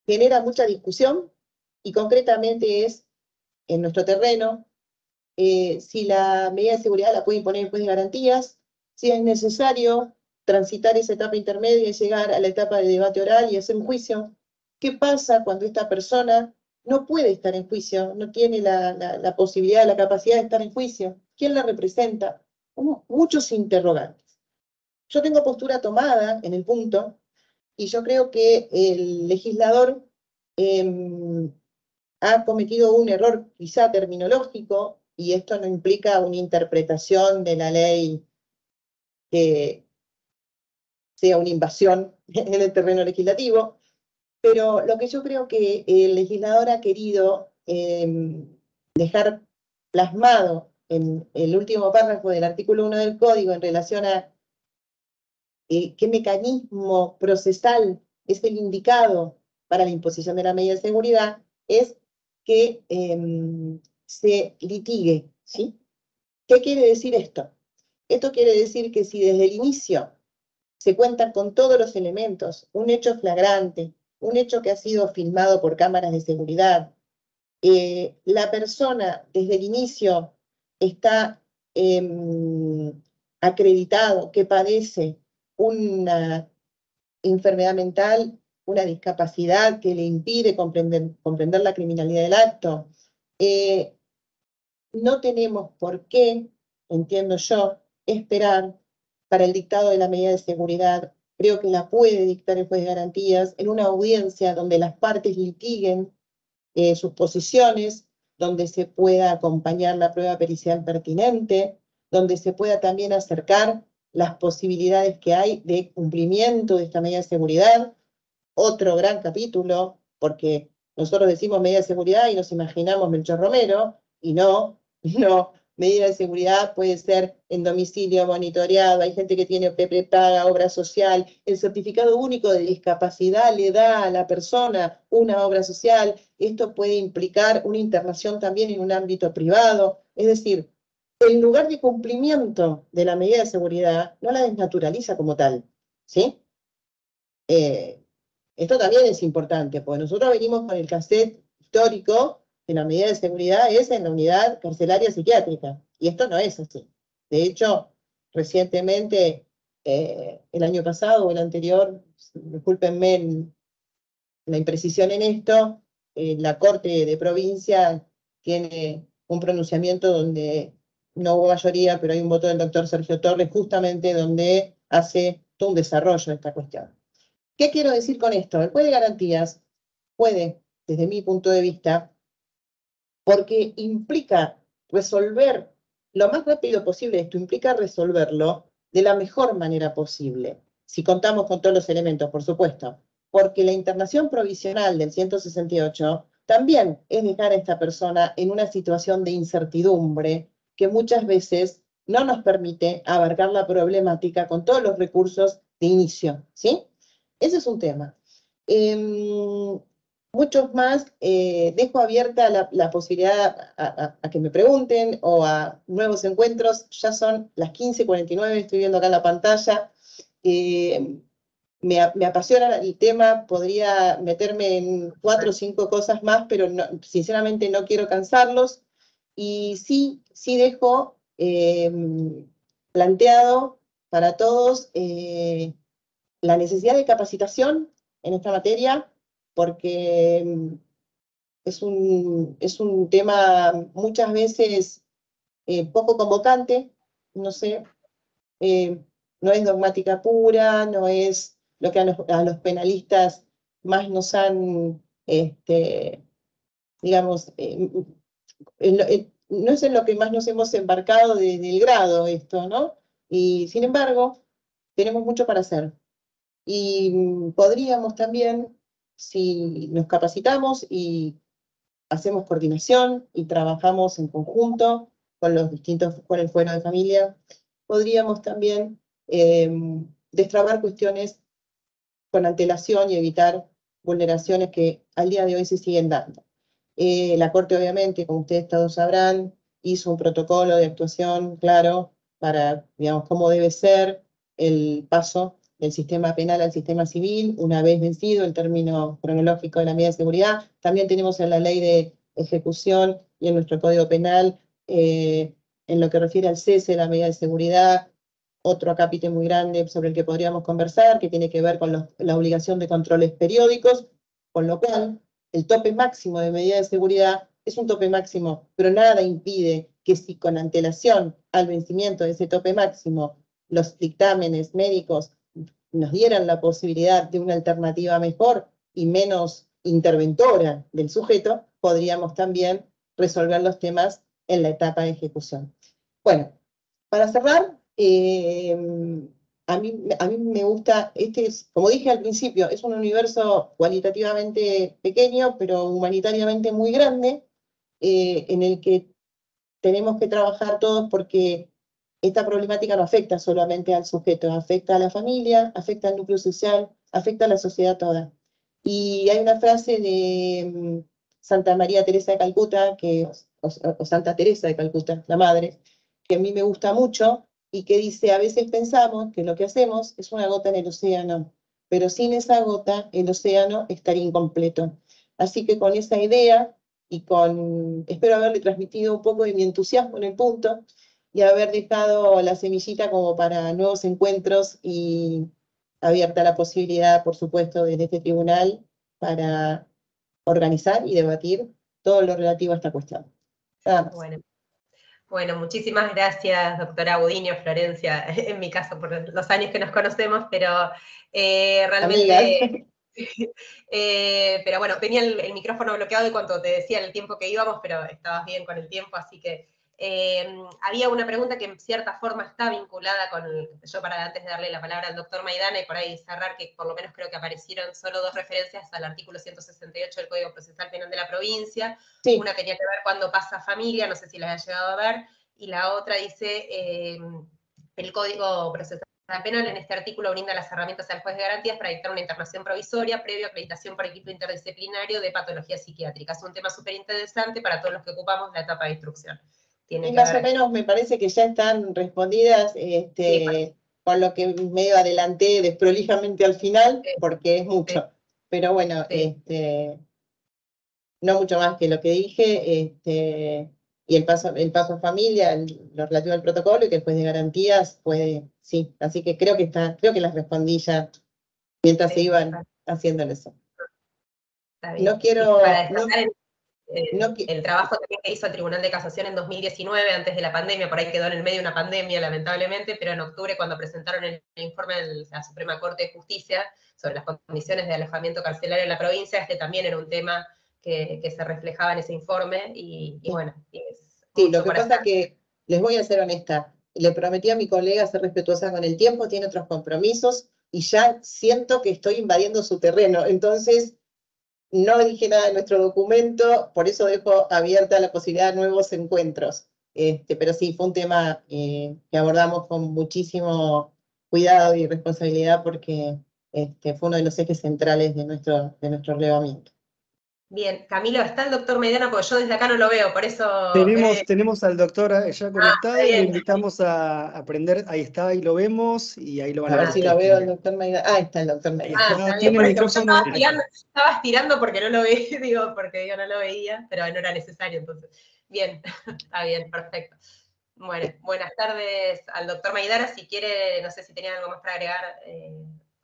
genera mucha discusión y concretamente es en nuestro terreno si la medida de seguridad la puede imponer el juez de garantías, si es necesario transitar esa etapa intermedia y llegar a la etapa de debate oral y hacer un juicio. ¿Qué pasa cuando esta persona no puede estar en juicio, no tiene la posibilidad, la capacidad de estar en juicio? ¿Quién la representa? Muchos interrogantes. Yo tengo postura tomada en el punto y yo creo que el legislador ha cometido un error quizá terminológico, y esto no implica una interpretación de la ley que sea una invasión en el terreno legislativo, pero lo que yo creo que el legislador ha querido dejar plasmado en el último párrafo del artículo 1 del Código en relación a qué mecanismo procesal es el indicado para la imposición de la medida de seguridad, es que se litigue, ¿sí? ¿Qué quiere decir esto? Esto quiere decir que si desde el inicio se cuentan con todos los elementos, un hecho flagrante, un hecho que ha sido filmado por cámaras de seguridad, la persona desde el inicio está acreditado que padece una enfermedad mental, una discapacidad que le impide comprender la criminalidad del acto, no tenemos por qué, entiendo yo, esperar para el dictado de la medida de seguridad. Creo que la puede dictar el juez de garantías en una audiencia donde las partes litiguen sus posiciones, donde se pueda acompañar la prueba pericial pertinente, donde se pueda también acercar las posibilidades que hay de cumplimiento de esta medida de seguridad. Otro gran capítulo, porque nosotros decimos medida de seguridad y nos imaginamos Melchor Romero, y no, medida de seguridad puede ser en domicilio monitoreado, hay gente que tiene prepaga, obra social, el certificado único de discapacidad le da a la persona una obra social, esto puede implicar una internación también en un ámbito privado, es decir, el lugar de cumplimiento de la medida de seguridad no la desnaturaliza como tal, ¿sí? Esto también es importante, porque nosotros venimos con el cassette histórico de la medida de seguridad es en la unidad carcelaria psiquiátrica, y esto no es así. De hecho, recientemente, el año pasado o el anterior, discúlpenme la imprecisión en esto, la Corte de Provincia tiene un pronunciamiento donde no hubo mayoría, pero hay un voto del doctor Sergio Torres, justamente donde hace todo un desarrollo de esta cuestión. ¿Qué quiero decir con esto? El juez de garantías puede, desde mi punto de vista, porque implica resolver lo más rápido posible, esto implica resolverlo de la mejor manera posible, si contamos con todos los elementos, por supuesto, porque la internación provisional del 168 también es dejar a esta persona en una situación de incertidumbre que muchas veces no nos permite abarcar la problemática con todos los recursos de inicio, ¿sí? Ese es un tema. Muchos más, dejo abierta la posibilidad a que me pregunten o a nuevos encuentros. Ya son las 15:49, estoy viendo acá en la pantalla. Me apasiona el tema, podría meterme en 4 o 5 cosas más, pero no, sinceramente no quiero cansarlos. Y sí dejo planteado para todos la necesidad de capacitación en esta materia, porque es un tema muchas veces poco convocante, no sé, no es dogmática pura, no es lo que a los penalistas más nos han, digamos, no es en lo que más nos hemos embarcado del grado esto, ¿no? Y sin embargo, tenemos mucho para hacer. Y podríamos también, si nos capacitamos y hacemos coordinación y trabajamos en conjunto con con el fuero de familia, podríamos también destrabar cuestiones con antelación y evitar vulneraciones que al día de hoy se siguen dando. La Corte, obviamente, como ustedes todos sabrán, hizo un protocolo de actuación claro para, digamos, cómo debe ser el paso del sistema penal al sistema civil, una vez vencido el término cronológico de la medida de seguridad. También tenemos en la ley de ejecución y en nuestro Código Penal, en lo que refiere al cese de la medida de seguridad, otro acápite muy grande sobre el que podríamos conversar, que tiene que ver con la obligación de controles periódicos, con lo cual el tope máximo de medida de seguridad es un tope máximo, pero nada impide que si con antelación al vencimiento de ese tope máximo los dictámenes médicos nos dieran la posibilidad de una alternativa mejor y menos interventora del sujeto, podríamos también resolver los temas en la etapa de ejecución. Bueno, para cerrar, a mí me gusta, como dije al principio, es un universo cualitativamente pequeño, pero humanitariamente muy grande, en el que tenemos que trabajar todos porque esta problemática no afecta solamente al sujeto, afecta a la familia, afecta al núcleo social, afecta a la sociedad toda. Y hay una frase de Santa María Teresa de Calcuta, o Santa Teresa de Calcuta, la madre, que a mí me gusta mucho, y que dice, a veces pensamos que lo que hacemos es una gota en el océano, pero sin esa gota el océano estaría incompleto. Así que con esa idea, y espero haberle transmitido un poco de mi entusiasmo en el punto, y haber dejado la semillita como para nuevos encuentros y abierta la posibilidad, por supuesto, desde este tribunal para organizar y debatir todo lo relativo a esta cuestión. Nada más. Bueno, muchísimas gracias, doctora Budinio, Florencia, en mi caso, por los años que nos conocemos, pero realmente... pero bueno, tenía el micrófono bloqueado y cuando te decía el tiempo que íbamos, pero estabas bien con el tiempo, así que había una pregunta que en cierta forma está vinculada con, yo para antes de darle la palabra al doctor Maidana y por ahí cerrar, que por lo menos creo que aparecieron solo 2 referencias al artículo 168 del Código Procesal Penal de la provincia. Sí. Una tenía que ver cuando pasa familia, no sé si la han llegado a ver, y la otra dice, el Código Procesal Penal en este artículo brinda las herramientas al juez de garantías para dictar una internación provisoria previo a acreditación por equipo interdisciplinario de patología psiquiátrica. Es un tema súper interesante para todos los que ocupamos la etapa de instrucción. Y más o menos me parece que ya están respondidas, sí, con lo que medio adelanté desprolijamente al final, porque es mucho. Sí. Pero bueno, sí. No mucho más que lo que dije, y el paso a familia, lo relativo al protocolo, y que el juez de garantías puede, sí. Así que creo que las respondí ya mientras se iban haciendo eso. No quiero... el trabajo también que hizo el Tribunal de Casación en 2019, antes de la pandemia, por ahí quedó en el medio una pandemia, lamentablemente, pero en octubre, cuando presentaron el informe de la Suprema Corte de Justicia sobre las condiciones de alojamiento carcelario en la provincia, también era un tema que se reflejaba en ese informe, y bueno. Sí, lo que pasa es que, les voy a ser honesta, le prometí a mi colega ser respetuosa con el tiempo, tiene otros compromisos, y ya siento que estoy invadiendo su terreno, entonces... No dije nada de nuestro documento, por eso dejo abierta la posibilidad de nuevos encuentros. Pero sí, fue un tema que abordamos con muchísimo cuidado y responsabilidad porque fue uno de los ejes centrales de nuestro relevamiento. Bien, Camilo, ¿está el doctor Maidana? Porque yo desde acá no lo veo, por eso... Tenemos al doctor ya conectado, y lo invitamos a aprender. Ahí está, ahí lo vemos, y ahí lo van a ver. A ver si lo veo al doctor Maidana. Ah, está el doctor Maidana. Tiene el micrófono. Estaba estirando porque no lo veía, porque no lo veía, pero no era necesario, entonces. Bien, está bien, perfecto. Bueno, buenas tardes al doctor Maidana. Si quiere, no sé si tenía algo más para agregar,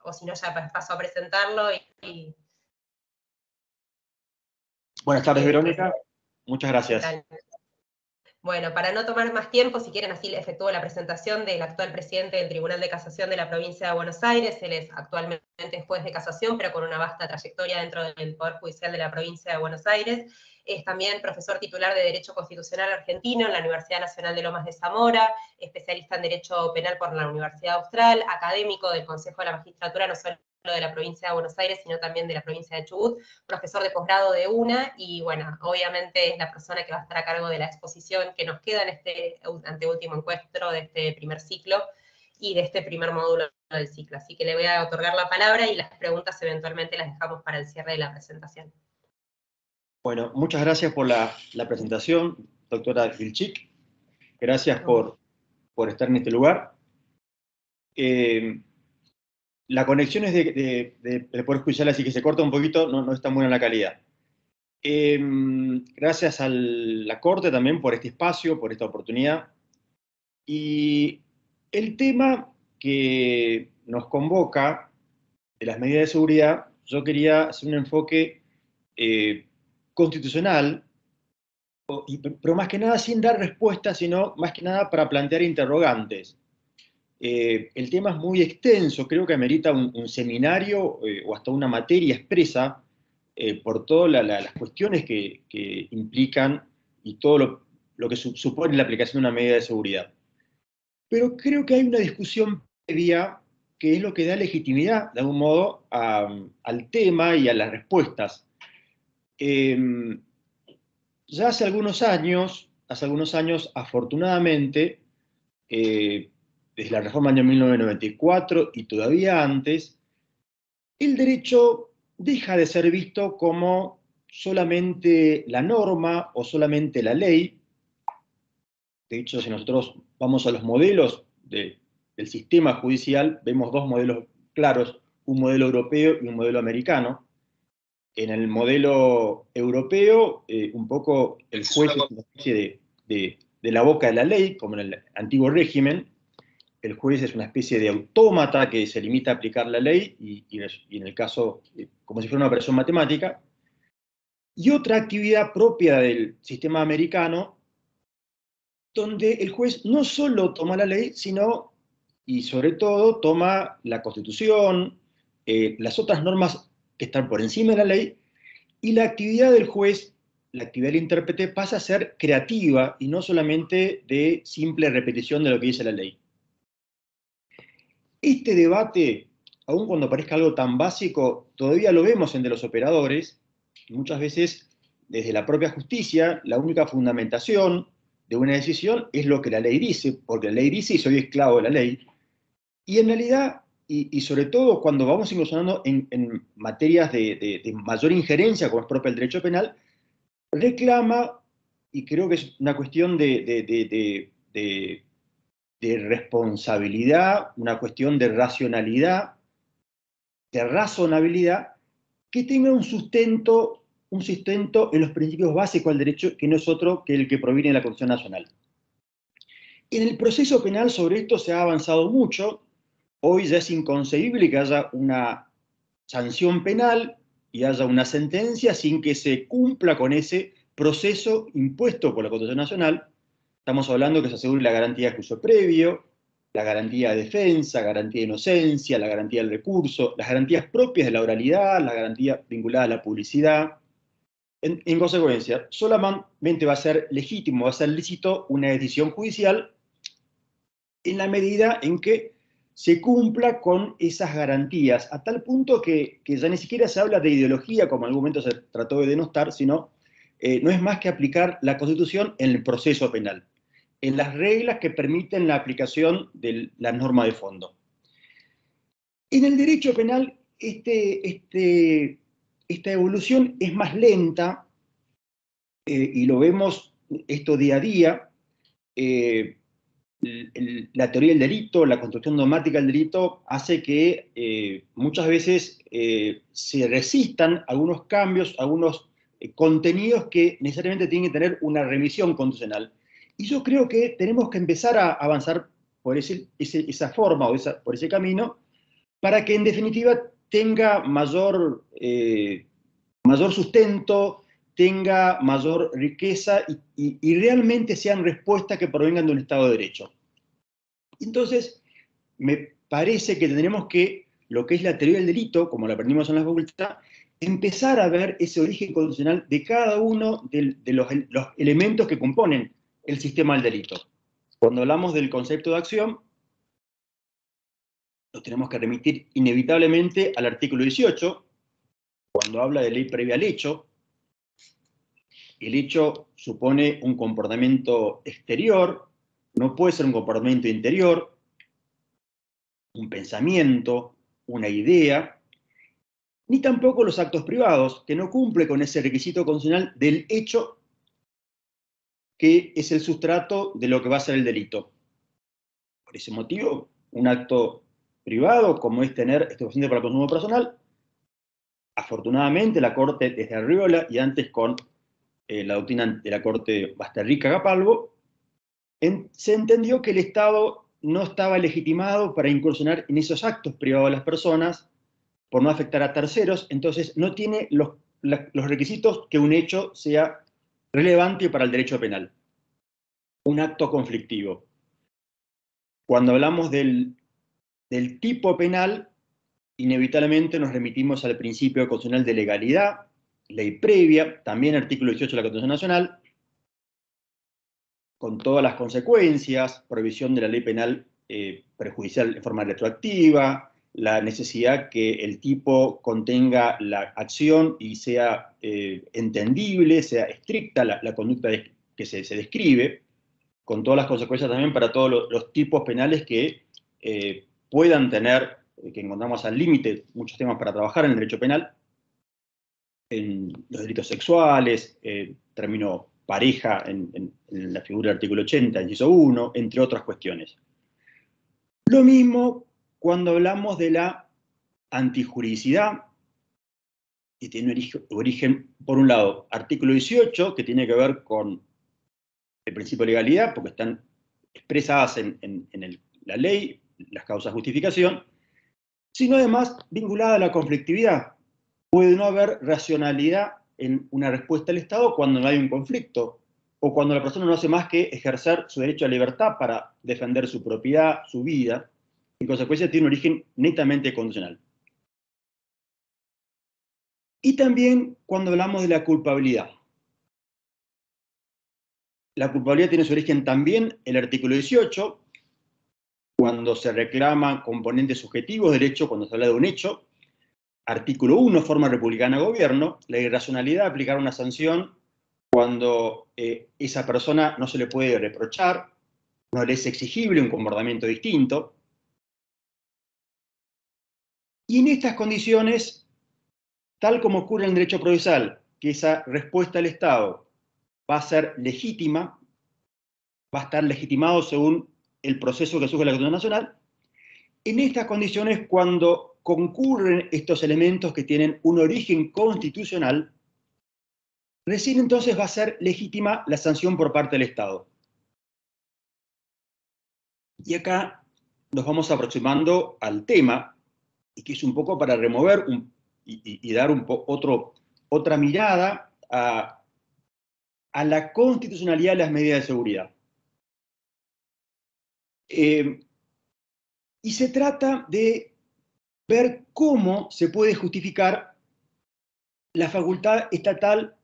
o si no, ya paso a presentarlo y... Buenas tardes, Verónica. Muchas gracias. Bueno, para no tomar más tiempo, si quieren, así le efectúo la presentación del actual presidente del Tribunal de Casación de la Provincia de Buenos Aires. Él es actualmente juez de casación, pero con una vasta trayectoria dentro del Poder Judicial de la Provincia de Buenos Aires. Es también profesor titular de Derecho Constitucional Argentino en la Universidad Nacional de Lomas de Zamora, especialista en Derecho Penal por la Universidad Austral, académico del Consejo de la Magistratura, no solo de la provincia de Buenos Aires, sino también de la provincia de Chubut, profesor de posgrado de UNA, y bueno, obviamente es la persona que va a estar a cargo de la exposición que nos queda en este anteúltimo encuentro de este primer ciclo y de este primer módulo del ciclo. Así que le voy a otorgar la palabra y las preguntas eventualmente las dejamos para el cierre de la presentación. Bueno, muchas gracias por la presentación, doctora Vilchik. Gracias por por estar en este lugar. La conexión es del Poder Judicial, así que se corta un poquito, no es tan buena la calidad. Gracias a la Corte también por este espacio, por esta oportunidad. Y el tema que nos convoca de las medidas de seguridad, yo quería hacer un enfoque constitucional, pero más que nada sin dar respuestas, sino más que nada para plantear interrogantes. El tema es muy extenso, creo que amerita un seminario o hasta una materia expresa por todas las cuestiones que implican y todo lo que supone la aplicación de una medida de seguridad. Pero creo que hay una discusión previa que es lo que da legitimidad, de algún modo, al tema y a las respuestas. Ya hace algunos años, afortunadamente, desde la reforma del año 1994 y todavía antes, el derecho deja de ser visto como solamente la norma o solamente la ley. De hecho, si nosotros vamos a los modelos del sistema judicial, vemos dos modelos claros, un modelo europeo y un modelo americano. En el modelo europeo, un poco el juez es una especie de la boca de la ley, como en el antiguo régimen. El juez es una especie de autómata que se limita a aplicar la ley, y en el caso, como si fuera una operación matemática. Y otra actividad propia del sistema americano, donde el juez no solo toma la ley, sino, y sobre todo, toma la Constitución, las otras normas que están por encima de la ley, y la actividad del juez, la actividad del intérprete, pasa a ser creativa y no solamente de simple repetición de lo que dice la ley. Este debate, aun cuando parezca algo tan básico, todavía lo vemos entre los operadores, y muchas veces desde la propia justicia, la única fundamentación de una decisión es lo que la ley dice, porque la ley dice y soy esclavo de la ley. Y en realidad, y sobre todo cuando vamos incursionando en materias de mayor injerencia, como es propia el derecho penal, reclama, y creo que es una cuestión de responsabilidad, una cuestión de racionalidad, de razonabilidad, que tenga un sustento en los principios básicos del derecho, que no es otro que el que proviene de la Constitución Nacional. En el proceso penal sobre esto se ha avanzado mucho. Hoy ya es inconcebible que haya una sanción penal y haya una sentencia sin que se cumpla con ese proceso impuesto por la Constitución Nacional. Estamos hablando que se asegure la garantía de juicio previo, la garantía de defensa, garantía de inocencia, la garantía del recurso, las garantías propias de la oralidad, la garantía vinculada a la publicidad. En consecuencia, solamente va a ser legítimo, va a ser lícito una decisión judicial en la medida en que se cumpla con esas garantías, a tal punto que ya ni siquiera se habla de ideología, como en algún momento se trató de denostar, sino no es más que aplicar la Constitución en el proceso penal, en las reglas que permiten la aplicación de la norma de fondo. En el derecho penal, esta evolución es más lenta, y lo vemos esto día a día. La teoría del delito, la construcción dogmática del delito, hace que muchas veces se resistan algunos cambios, algunos contenidos que necesariamente tienen que tener una revisión constitucional. Y yo creo que tenemos que empezar a avanzar por esa forma o por ese camino, para que en definitiva tenga mayor sustento, tenga mayor riqueza y realmente sean respuestas que provengan de un Estado de Derecho. Entonces, me parece que tendremos que, lo que es la teoría del delito, como la aprendimos en la facultad, empezar a ver ese origen constitucional de cada uno de los elementos que componen el sistema del delito. Cuando hablamos del concepto de acción, nos tenemos que remitir inevitablemente al artículo 18, cuando habla de ley previa al hecho. El hecho supone un comportamiento exterior, no puede ser un comportamiento interior, un pensamiento, una idea, ni tampoco los actos privados, que no cumple con ese requisito constitucional del hecho que es el sustrato de lo que va a ser el delito. por ese motivo, un acto privado como es tener estupefacientes para consumo personal. Afortunadamente, la Corte, desde Arriola y antes con la doctrina de la Corte Basterrica-Capalvo, se entendió que el Estado no estaba legitimado para incursionar en esos actos privados de las personas por no afectar a terceros, entonces no tiene los requisitos que un hecho sea relevante para el derecho penal. Un acto conflictivo. Cuando hablamos del tipo penal, inevitablemente nos remitimos al principio constitucional de legalidad, ley previa, también artículo 18 de la Constitución Nacional, con todas las consecuencias, prohibición de la ley penal prejudicial en forma retroactiva, la necesidad que el tipo contenga la acción y sea entendible, sea estricta la conducta que se describe, con todas las consecuencias también para todos los tipos penales que puedan tener, que encontramos al límite, muchos temas para trabajar en el derecho penal, en los delitos sexuales, término pareja en la figura del artículo 80, inciso 1, entre otras cuestiones. Lo mismo cuando hablamos de la antijuridicidad, que tiene origen, por un lado, artículo 18, que tiene que ver con el principio de legalidad, porque están expresadas en la ley, las causas de justificación, sino además vinculada a la conflictividad. Puede no haber racionalidad en una respuesta del Estado cuando no hay un conflicto, o cuando la persona no hace más que ejercer su derecho a libertad para defender su propiedad, su vida. En consecuencia, tiene un origen netamente condicional. Y también cuando hablamos de la culpabilidad. La culpabilidad tiene su origen también en el artículo 18, cuando se reclaman componentes subjetivos del hecho, cuando se habla de un hecho. Artículo 1, forma republicana de gobierno, la irracionalidad de aplicar una sanción cuando esa persona no se le puede reprochar, no le es exigible un comportamiento distinto. Y en estas condiciones, tal como ocurre en el derecho procesal, que esa respuesta del Estado va a ser legítima, va a estar legitimado según el proceso que surge la Constitución Nacional, en estas condiciones, cuando concurren estos elementos que tienen un origen constitucional, recién entonces va a ser legítima la sanción por parte del Estado. Y acá nos vamos aproximando al tema, y que es un poco para remover y dar otra mirada a la constitucionalidad de las medidas de seguridad. Y se trata de ver cómo se puede justificar la facultad estatal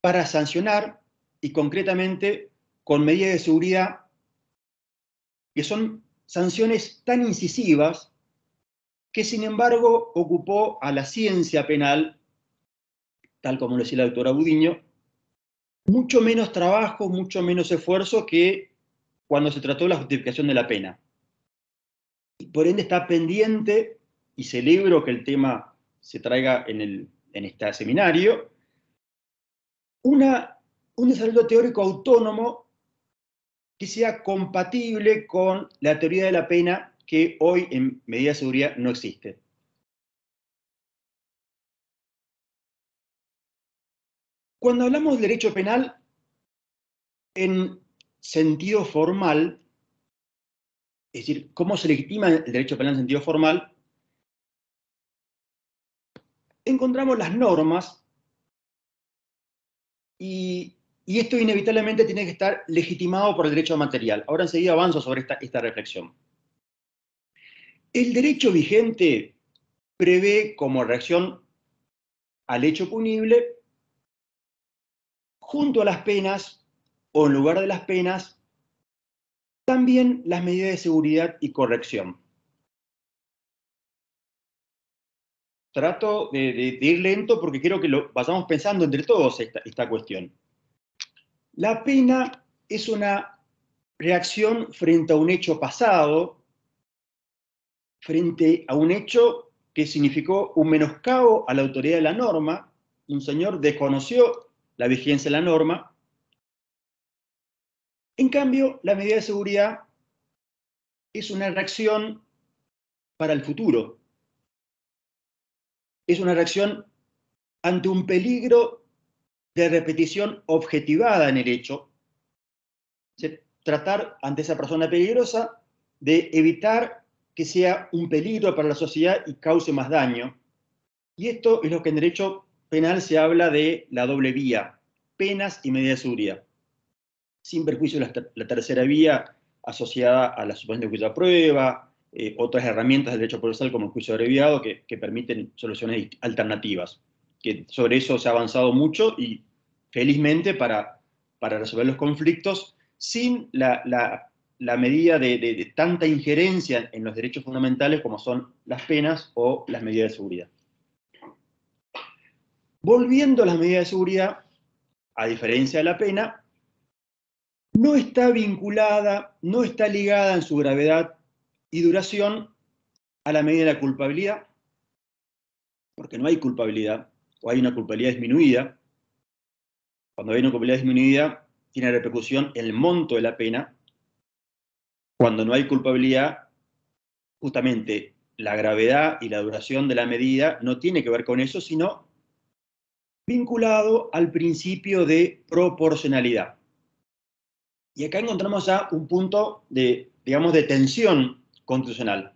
para sancionar, y concretamente con medidas de seguridad que son sanciones tan incisivas que sin embargo ocupó a la ciencia penal, tal como lo decía la doctora Budiño, mucho menos trabajo, mucho menos esfuerzo que cuando se trató de la justificación de la pena. Y por ende está pendiente, y celebro que el tema se traiga en este seminario, un desarrollo teórico autónomo que sea compatible con la teoría de la pena que hoy en medida de seguridad no existe. Cuando hablamos de derecho penal en sentido formal, es decir, cómo se legitima el derecho penal en sentido formal, encontramos las normas y esto inevitablemente tiene que estar legitimado por el derecho material. Ahora enseguida avanzo sobre esta reflexión. El derecho vigente prevé como reacción al hecho punible, junto a las penas, o en lugar de las penas, también las medidas de seguridad y corrección. Trato de ir lento porque quiero que lo vayamos pensando entre todos esta cuestión. La pena es una reacción frente a un hecho pasado, frente a un hecho que significó un menoscabo a la autoridad de la norma. Un señor desconoció la vigencia de la norma. En cambio, la medida de seguridad es una reacción para el futuro. Es una reacción ante un peligro de repetición objetivada en el hecho. Tratar ante esa persona peligrosa de evitar que sea un peligro para la sociedad y cause más daño. Y esto es lo que en derecho penal se habla de la doble vía, penas y medidas de seguridad. Sin perjuicio de la tercera vía asociada a la suposición de juicio a prueba, otras herramientas del derecho procesal como el juicio abreviado que permiten soluciones alternativas. Que sobre eso se ha avanzado mucho y felizmente para resolver los conflictos sin la medida de tanta injerencia en los derechos fundamentales como son las penas o las medidas de seguridad. Volviendo a las medidas de seguridad, a diferencia de la pena, no está vinculada, no está ligada en su gravedad y duración a la medida de la culpabilidad, porque no hay culpabilidad, o hay una culpabilidad disminuida. Cuando hay una culpabilidad disminuida, tiene repercusión en el monto de la pena. Cuando no hay culpabilidad, justamente la gravedad y la duración de la medida no tiene que ver con eso, sino vinculado al principio de proporcionalidad. Y acá encontramos ya un punto de, digamos, de tensión constitucional,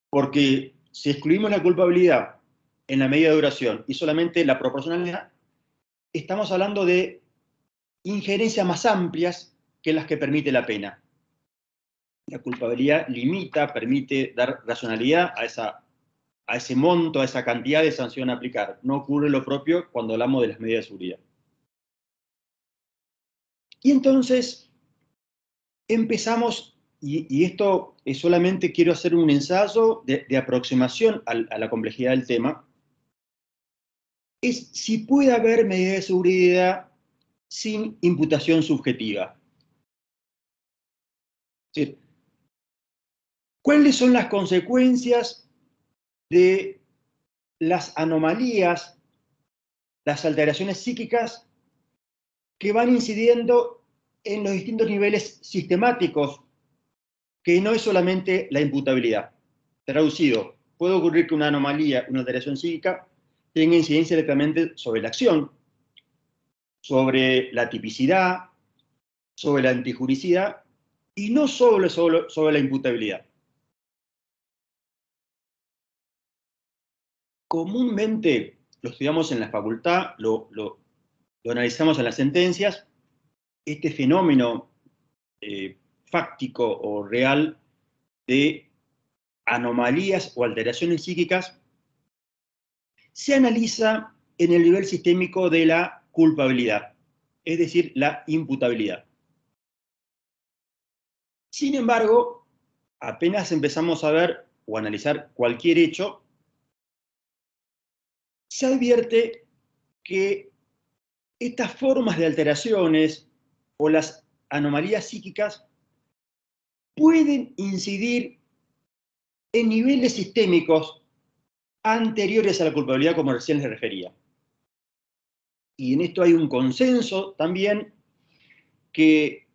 porque si excluimos la culpabilidad en la medida de duración y solamente la proporcionalidad, estamos hablando de injerencias más amplias que las que permite la pena. La culpabilidad limita, permite dar racionalidad a ese monto, a esa cantidad de sanción a aplicar. No ocurre lo propio cuando hablamos de las medidas de seguridad. Y entonces empezamos, y esto es solamente quiero hacer un ensayo de aproximación a la complejidad del tema, es si puede haber medidas de seguridad sin imputación subjetiva. Es decir, ¿cuáles son las consecuencias de las anomalías, las alteraciones psíquicas que van incidiendo en los distintos niveles sistemáticos, que no es solamente la imputabilidad? Traducido, puede ocurrir que una anomalía, una alteración psíquica, tenga incidencia directamente sobre la acción, sobre la tipicidad, sobre la antijuricidad, y no sobre la imputabilidad. Comúnmente lo estudiamos en la facultad, lo analizamos en las sentencias. Este fenómeno fáctico o real de anomalías o alteraciones psíquicas se analiza en el nivel sistémico de la culpabilidad, es decir, la imputabilidad. Sin embargo, apenas empezamos a ver o analizar cualquier hecho, se advierte que estas formas de alteraciones o las anomalías psíquicas pueden incidir en niveles sistémicos anteriores a la culpabilidad, como recién les refería. Y en esto hay un consenso también que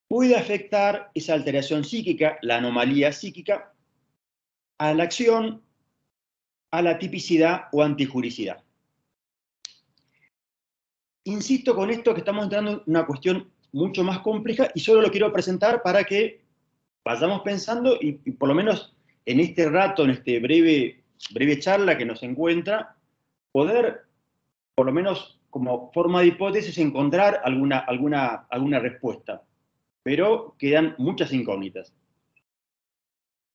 puede afectar esa alteración psíquica, la anomalía psíquica, a la acción, a la tipicidad o antijuricidad. Insisto con esto que estamos entrando en una cuestión mucho más compleja y solo lo quiero presentar para que vayamos pensando y por lo menos en este rato, en este breve charla que nos encuentra, poder, por lo menos como forma de hipótesis, encontrar alguna respuesta. Pero quedan muchas incógnitas.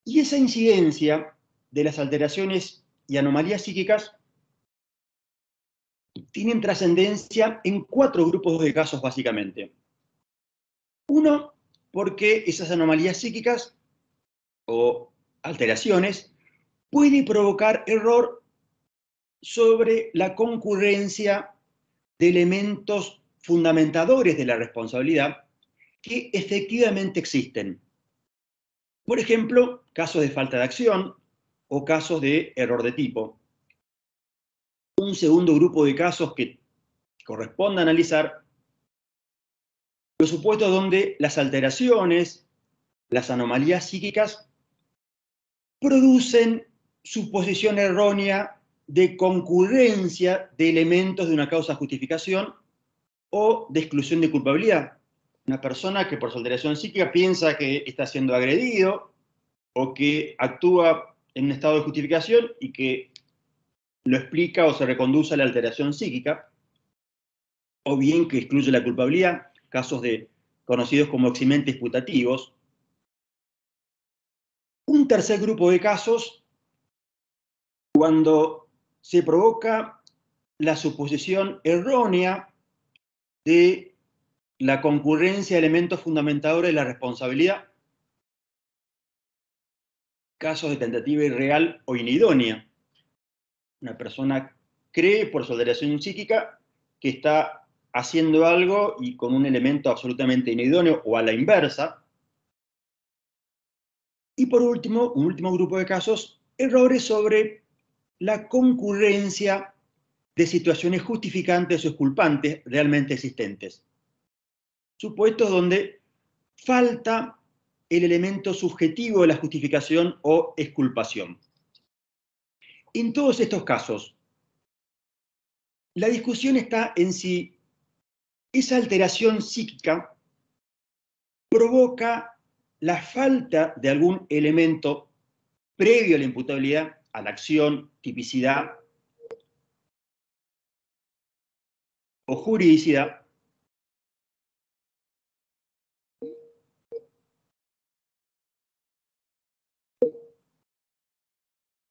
Y esa incidencia de las alteraciones y anomalías psíquicas tienen trascendencia en 4 grupos de casos, básicamente. Uno, porque esas anomalías psíquicas o alteraciones pueden provocar error sobre la concurrencia de elementos fundamentadores de la responsabilidad que efectivamente existen. Por ejemplo, casos de falta de acción o casos de error de tipo. Un segundo grupo de casos que corresponde analizar los supuestos donde las alteraciones las anomalías psíquicas producen suposición errónea de concurrencia de elementos de una causa de justificación o de exclusión de culpabilidad. Una persona que por su alteración psíquica piensa que está siendo agredido o que actúa en un estado de justificación y que lo explica o se reconduce a la alteración psíquica, o bien que excluye la culpabilidad, casos conocidos como eximentes putativos. Un tercer grupo de casos, cuando se provoca la suposición errónea de la concurrencia de elementos fundamentadores de la responsabilidad, casos de tentativa irreal o inidónea. Una persona cree por su alteración psíquica que está haciendo algo y con un elemento absolutamente inidóneo o a la inversa. Y por último, un último grupo de casos, errores sobre la concurrencia de situaciones justificantes o exculpantes realmente existentes. Supuestos donde falta el elemento subjetivo de la justificación o exculpación. En todos estos casos, la discusión está en si esa alteración psíquica provoca la falta de algún elemento previo a la imputabilidad, a la acción, tipicidad o juridicidad,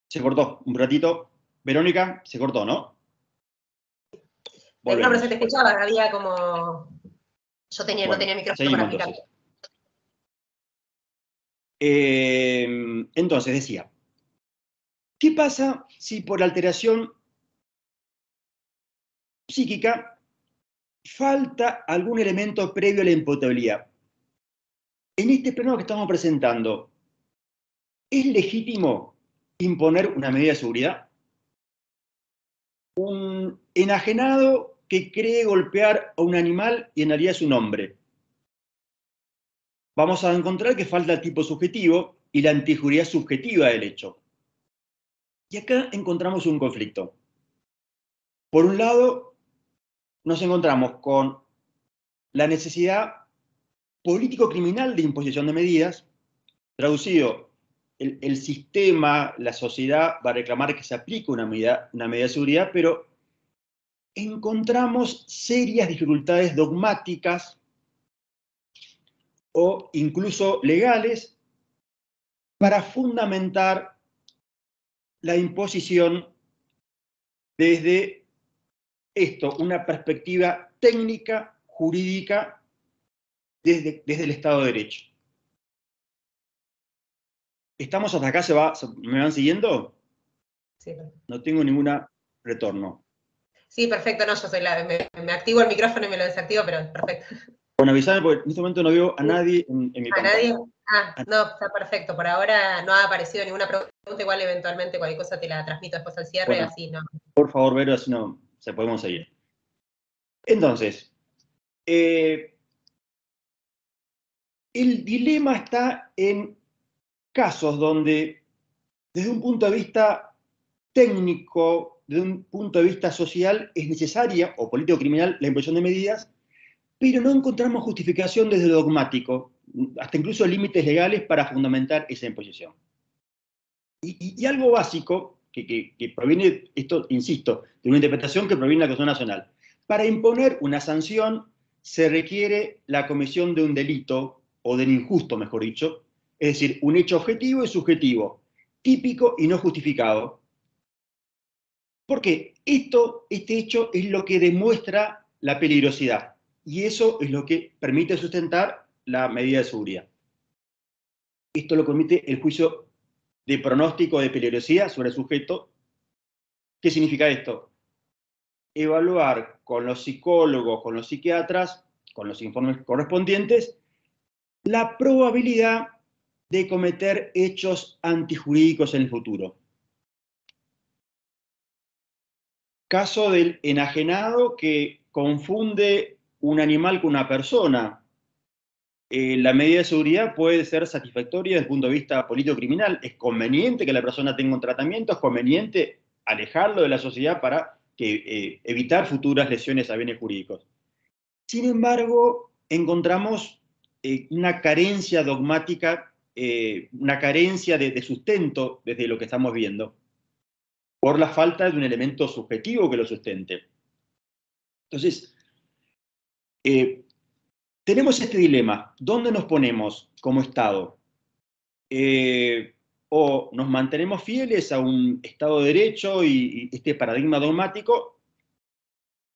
se cortó un ratito. Verónica, se cortó, ¿no? No, pero se Volvemos. te escuchaba, había como... Yo no tenía micrófono para explicar. Entonces, decía, ¿qué pasa si por alteración psíquica falta algún elemento previo a la imputabilidad? En este plano que estamos presentando, ¿es legítimo imponer una medida de seguridad? Un enajenado que cree golpear a un animal y en realidad es un hombre. Vamos a encontrar que falta el tipo subjetivo y la antijuridad subjetiva del hecho. Y acá encontramos un conflicto. Por un lado, nos encontramos con la necesidad político-criminal de imposición de medidas, traducido, el sistema, la sociedad va a reclamar que se aplique una medida de seguridad, pero encontramos serias dificultades dogmáticas o incluso legales para fundamentar la imposición desde esto, una perspectiva técnica, jurídica, desde el Estado de Derecho. ¿Estamos hasta acá? ¿Me van siguiendo? Sí. No tengo ningún retorno. Sí, perfecto, no, yo soy me activo el micrófono y me lo desactivo, pero perfecto. Bueno, avisame porque en este momento no veo a nadie en mi pantalla. ¿A nadie? No, está perfecto. Por ahora no ha aparecido ninguna pregunta, igual eventualmente cualquier cosa te la transmito después al cierre, Bueno, así no. Por favor, Vero, así no se podemos seguir. Entonces, el dilema está en casos donde, desde un punto de vista técnico, desde un punto de vista social, es necesaria, o político-criminal, la imposición de medidas, pero no encontramos justificación desde lo dogmático, hasta incluso límites legales para fundamentar esa imposición. Y algo básico, que proviene, esto, insisto, de una interpretación que proviene de la Constitución Nacional. Para imponer una sanción se requiere la comisión de un delito, o del injusto, mejor dicho, es decir, un hecho objetivo y subjetivo, típico y no justificado. Porque este hecho es lo que demuestra la peligrosidad, y eso es lo que permite sustentar la medida de seguridad. Esto lo permite el juicio de pronóstico de peligrosidad sobre el sujeto. ¿Qué significa esto? Evaluar con los psicólogos, con los psiquiatras, con los informes correspondientes, la probabilidad de cometer hechos antijurídicos en el futuro. Caso del enajenado que confunde un animal con una persona. la medida de seguridad puede ser satisfactoria desde el punto de vista político-criminal. Es conveniente que la persona tenga un tratamiento, es conveniente alejarlo de la sociedad para evitar futuras lesiones a bienes jurídicos. Sin embargo, encontramos una carencia dogmática, una carencia de sustento desde lo que estamos viendo, por la falta de un elemento subjetivo que lo sustente. Entonces, tenemos este dilema. ¿Dónde nos ponemos como Estado? O nos mantenemos fieles a un Estado de Derecho y este paradigma dogmático,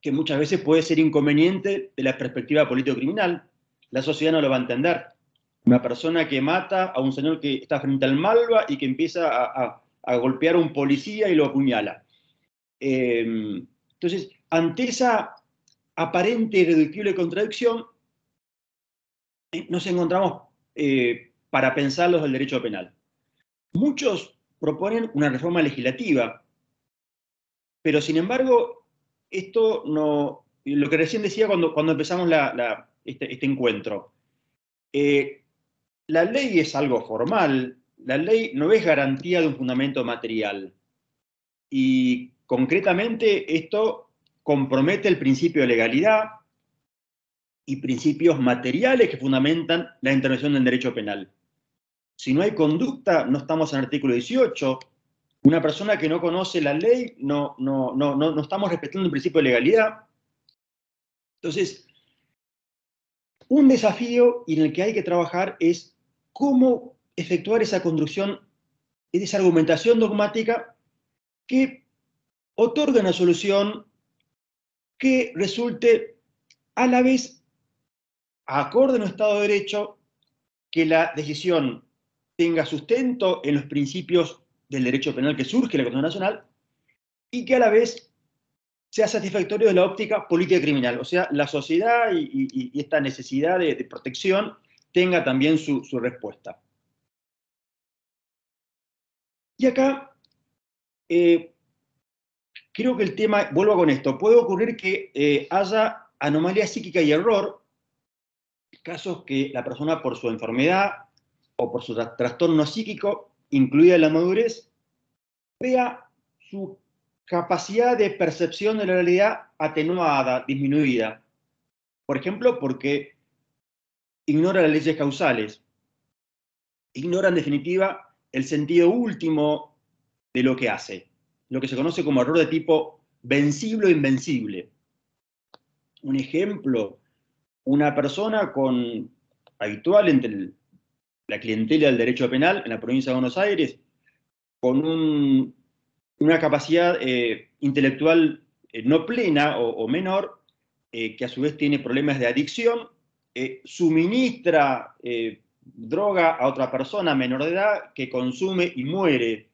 que muchas veces puede ser inconveniente de la perspectiva político-criminal. La sociedad no lo va a entender. Una persona que mata a un señor que está frente al Malva y que empieza a golpear a un policía y lo apuñala. Entonces, ante esa aparente y irreductible contradicción, nos encontramos para pensarlos del derecho penal. Muchos proponen una reforma legislativa, pero sin embargo, esto no, lo que recién decía cuando empezamos este encuentro, la ley es algo formal, la ley no es garantía de un fundamento material, y concretamente esto compromete el principio de legalidad y principios materiales que fundamentan la intervención del derecho penal. Si no hay conducta, no estamos en el artículo 18. Una persona que no conoce la ley, no estamos respetando el principio de legalidad. Entonces, un desafío en el que hay que trabajar es cómo efectuar esa construcción, esa argumentación dogmática que otorgue una solución que resulte a la vez acorde a un Estado de Derecho, que la decisión tenga sustento en los principios del derecho penal que surge de la Constitución Nacional y que a la vez sea satisfactorio de la óptica política criminal. O sea, la sociedad y esta necesidad de protección tenga también su respuesta. Y acá, creo que el tema, vuelvo con esto, puede ocurrir que haya anomalía psíquica y error, casos que la persona por su enfermedad o por su trastorno psíquico, incluida la madurez, vea su capacidad de percepción de la realidad atenuada, disminuida. Por ejemplo, porque ignora las leyes causales, ignora en definitiva el sentido último de lo que hace, lo que se conoce como error de tipo vencible o invencible. Un ejemplo, una persona habitual entre la clientela del derecho penal en la provincia de Buenos Aires, con una capacidad intelectual no plena o menor, que a su vez tiene problemas de adicción, suministra droga a otra persona menor de edad que consume y muere.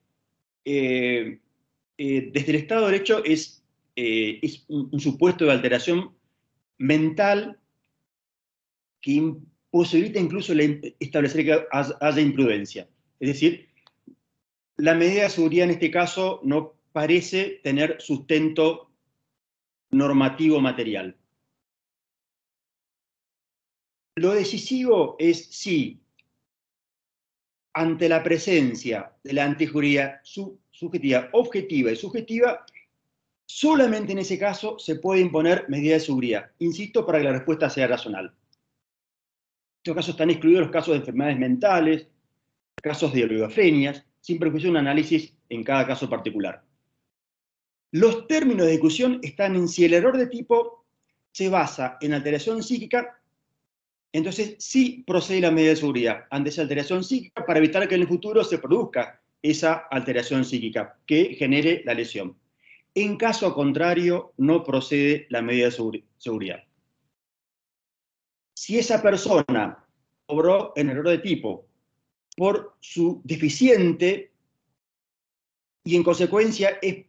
Desde el Estado de Derecho es un supuesto de alteración mental que imposibilita incluso establecer que haya imprudencia. Es decir, la medida de seguridad en este caso no parece tener sustento normativo material. Lo decisivo es si, ante la presencia de la antijuría subjetiva, objetiva y subjetiva, solamente en ese caso se puede imponer medida de seguridad. Insisto, para que la respuesta sea racional. En estos casos están excluidos los casos de enfermedades mentales, casos de oligofrenias, sin perjuicio de un análisis en cada caso particular. Los términos de discusión están en si el error de tipo se basa en alteración psíquica, entonces sí procede la medida de seguridad ante esa alteración psíquica para evitar que en el futuro se produzca esa alteración psíquica que genere la lesión. En caso contrario, no procede la medida de seguridad. Si esa persona obró en error de tipo por su deficiente y en consecuencia es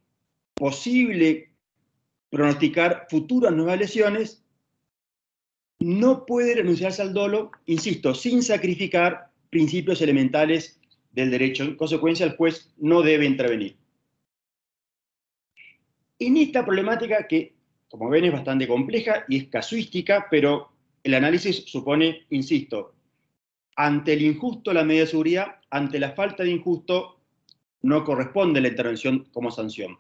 posible pronosticar futuras nuevas lesiones, no puede renunciarse al dolo, insisto, sin sacrificar principios elementales del derecho. En consecuencia, el juez no debe intervenir. En esta problemática que, como ven, es bastante compleja y es casuística, pero el análisis supone, insisto, ante el injusto la medida de seguridad, ante la falta de injusto no corresponde la intervención como sanción.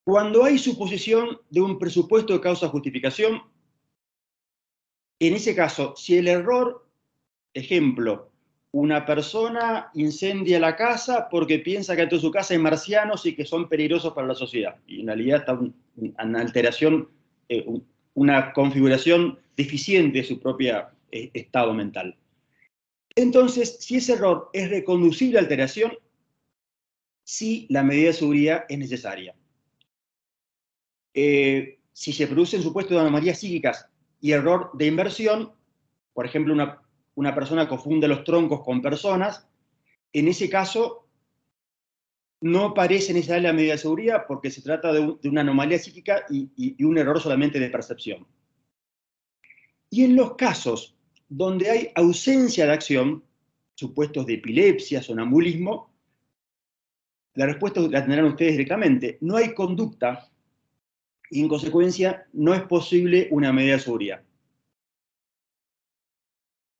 Cuando hay suposición de un presupuesto de causa justificación, en ese caso, si el error, ejemplo, una persona incendia la casa porque piensa que dentro de su casa hay marcianos y que son peligrosos para la sociedad, y en realidad está una alteración, una configuración deficiente de su propio estado mental. Entonces, si ese error es reconducible a alteración, sí, la medida de seguridad es necesaria. Si se producen supuestos de anomalías psíquicas y error de inversión, por ejemplo, una persona confunde los troncos con personas, en ese caso no parece necesaria la medida de seguridad porque se trata de una anomalía psíquica y un error solamente de percepción. Y en los casos donde hay ausencia de acción, supuestos de epilepsia, sonambulismo, la respuesta la tendrán ustedes directamente. No hay conducta y en consecuencia no es posible una medida de seguridad.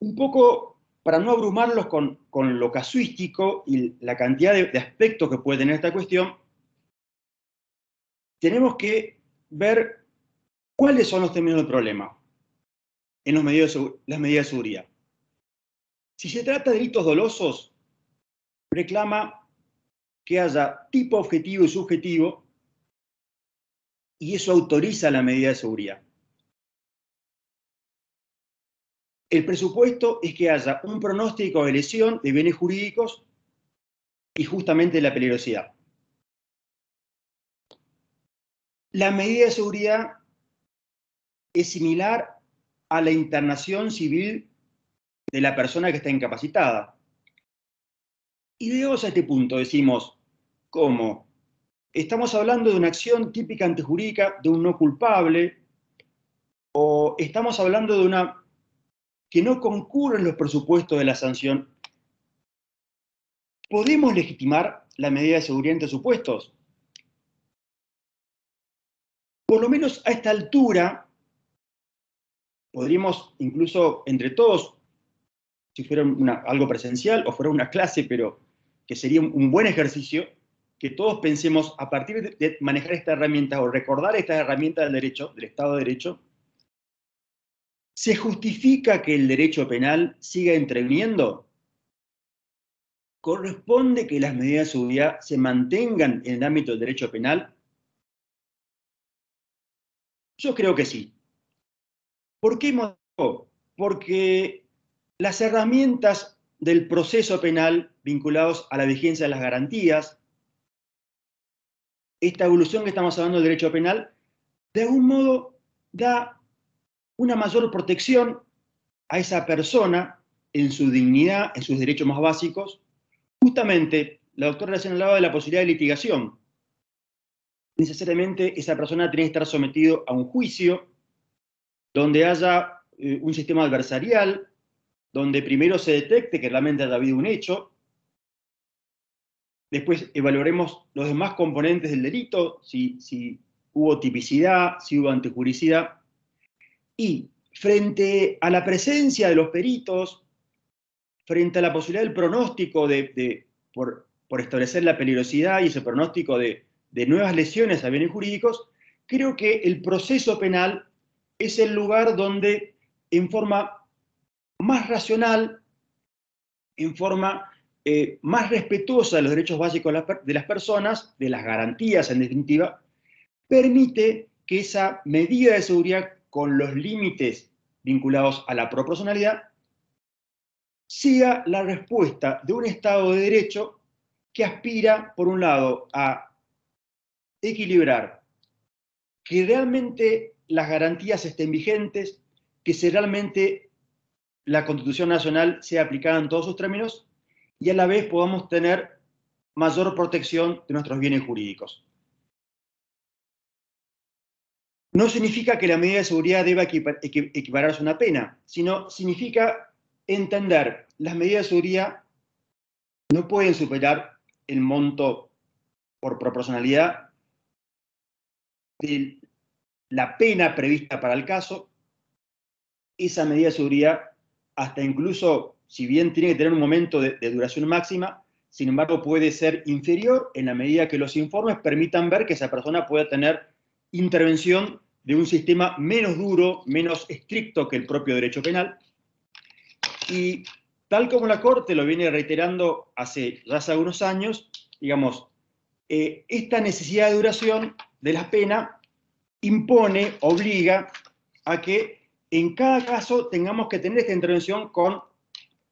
Un poco para no abrumarlos con lo casuístico y la cantidad de aspectos que puede tener esta cuestión, tenemos que ver cuáles son los términos del problema en las medidas de seguridad. Si se trata de delitos dolosos, reclama que haya tipo objetivo y subjetivo, y eso autoriza la medida de seguridad. El presupuesto es que haya un pronóstico de lesión de bienes jurídicos y justamente la peligrosidad. La medida de seguridad es similar a la internación civil de la persona que está incapacitada. Y llegamos a este punto, decimos, ¿cómo? Estamos hablando de una acción típica antejurídica de un no culpable, o estamos hablando de una que no concurre en los presupuestos de la sanción. ¿Podemos legitimar la medida de seguridad entre supuestos? Por lo menos a esta altura, podríamos incluso entre todos, si fuera algo presencial o fuera una clase, pero que sería un buen ejercicio, que todos pensemos a partir de manejar esta herramienta o recordar estas herramientas del derecho, del Estado de Derecho, ¿se justifica que el derecho penal siga interviniendo? ¿Corresponde que las medidas de seguridad se mantengan en el ámbito del derecho penal? Yo creo que sí. ¿Por qué motivo? Porque las herramientas del proceso penal vinculados a la vigencia de las garantías, esta evolución que estamos hablando del derecho penal, de algún modo da una mayor protección a esa persona en su dignidad, en sus derechos más básicos. Justamente, la doctora recién hablaba de la posibilidad de litigación. Necesariamente esa persona tiene que estar sometido a un juicio donde haya un sistema adversarial, donde primero se detecte que realmente haya habido un hecho, después evaluaremos los demás componentes del delito, si hubo tipicidad, si hubo antejuricidad, y frente a la presencia de los peritos, frente a la posibilidad del pronóstico por establecer la peligrosidad y ese pronóstico de nuevas lesiones a bienes jurídicos, creo que el proceso penal es el lugar donde, en forma más racional, en forma más respetuosa de los derechos básicos de las personas, de las garantías en definitiva, permite que esa medida de seguridad con los límites vinculados a la proporcionalidad sea la respuesta de un Estado de Derecho que aspira, por un lado, a equilibrar que realmente las garantías estén vigentes, que realmente la Constitución Nacional sea aplicada en todos sus términos y a la vez podamos tener mayor protección de nuestros bienes jurídicos. No significa que la medida de seguridad deba equipararse a una pena, sino significa entender las medidas de seguridad no pueden superar el monto por proporcionalidad de la pena prevista para el caso. Esa medida de seguridad hasta incluso, si bien tiene que tener un momento de duración máxima, sin embargo puede ser inferior en la medida que los informes permitan ver que esa persona pueda tener intervención de un sistema menos duro, menos estricto que el propio derecho penal. Y tal como la Corte lo viene reiterando hace algunos años, digamos, esta necesidad de duración de la pena impone, obliga a que en cada caso tengamos que tener esta intervención con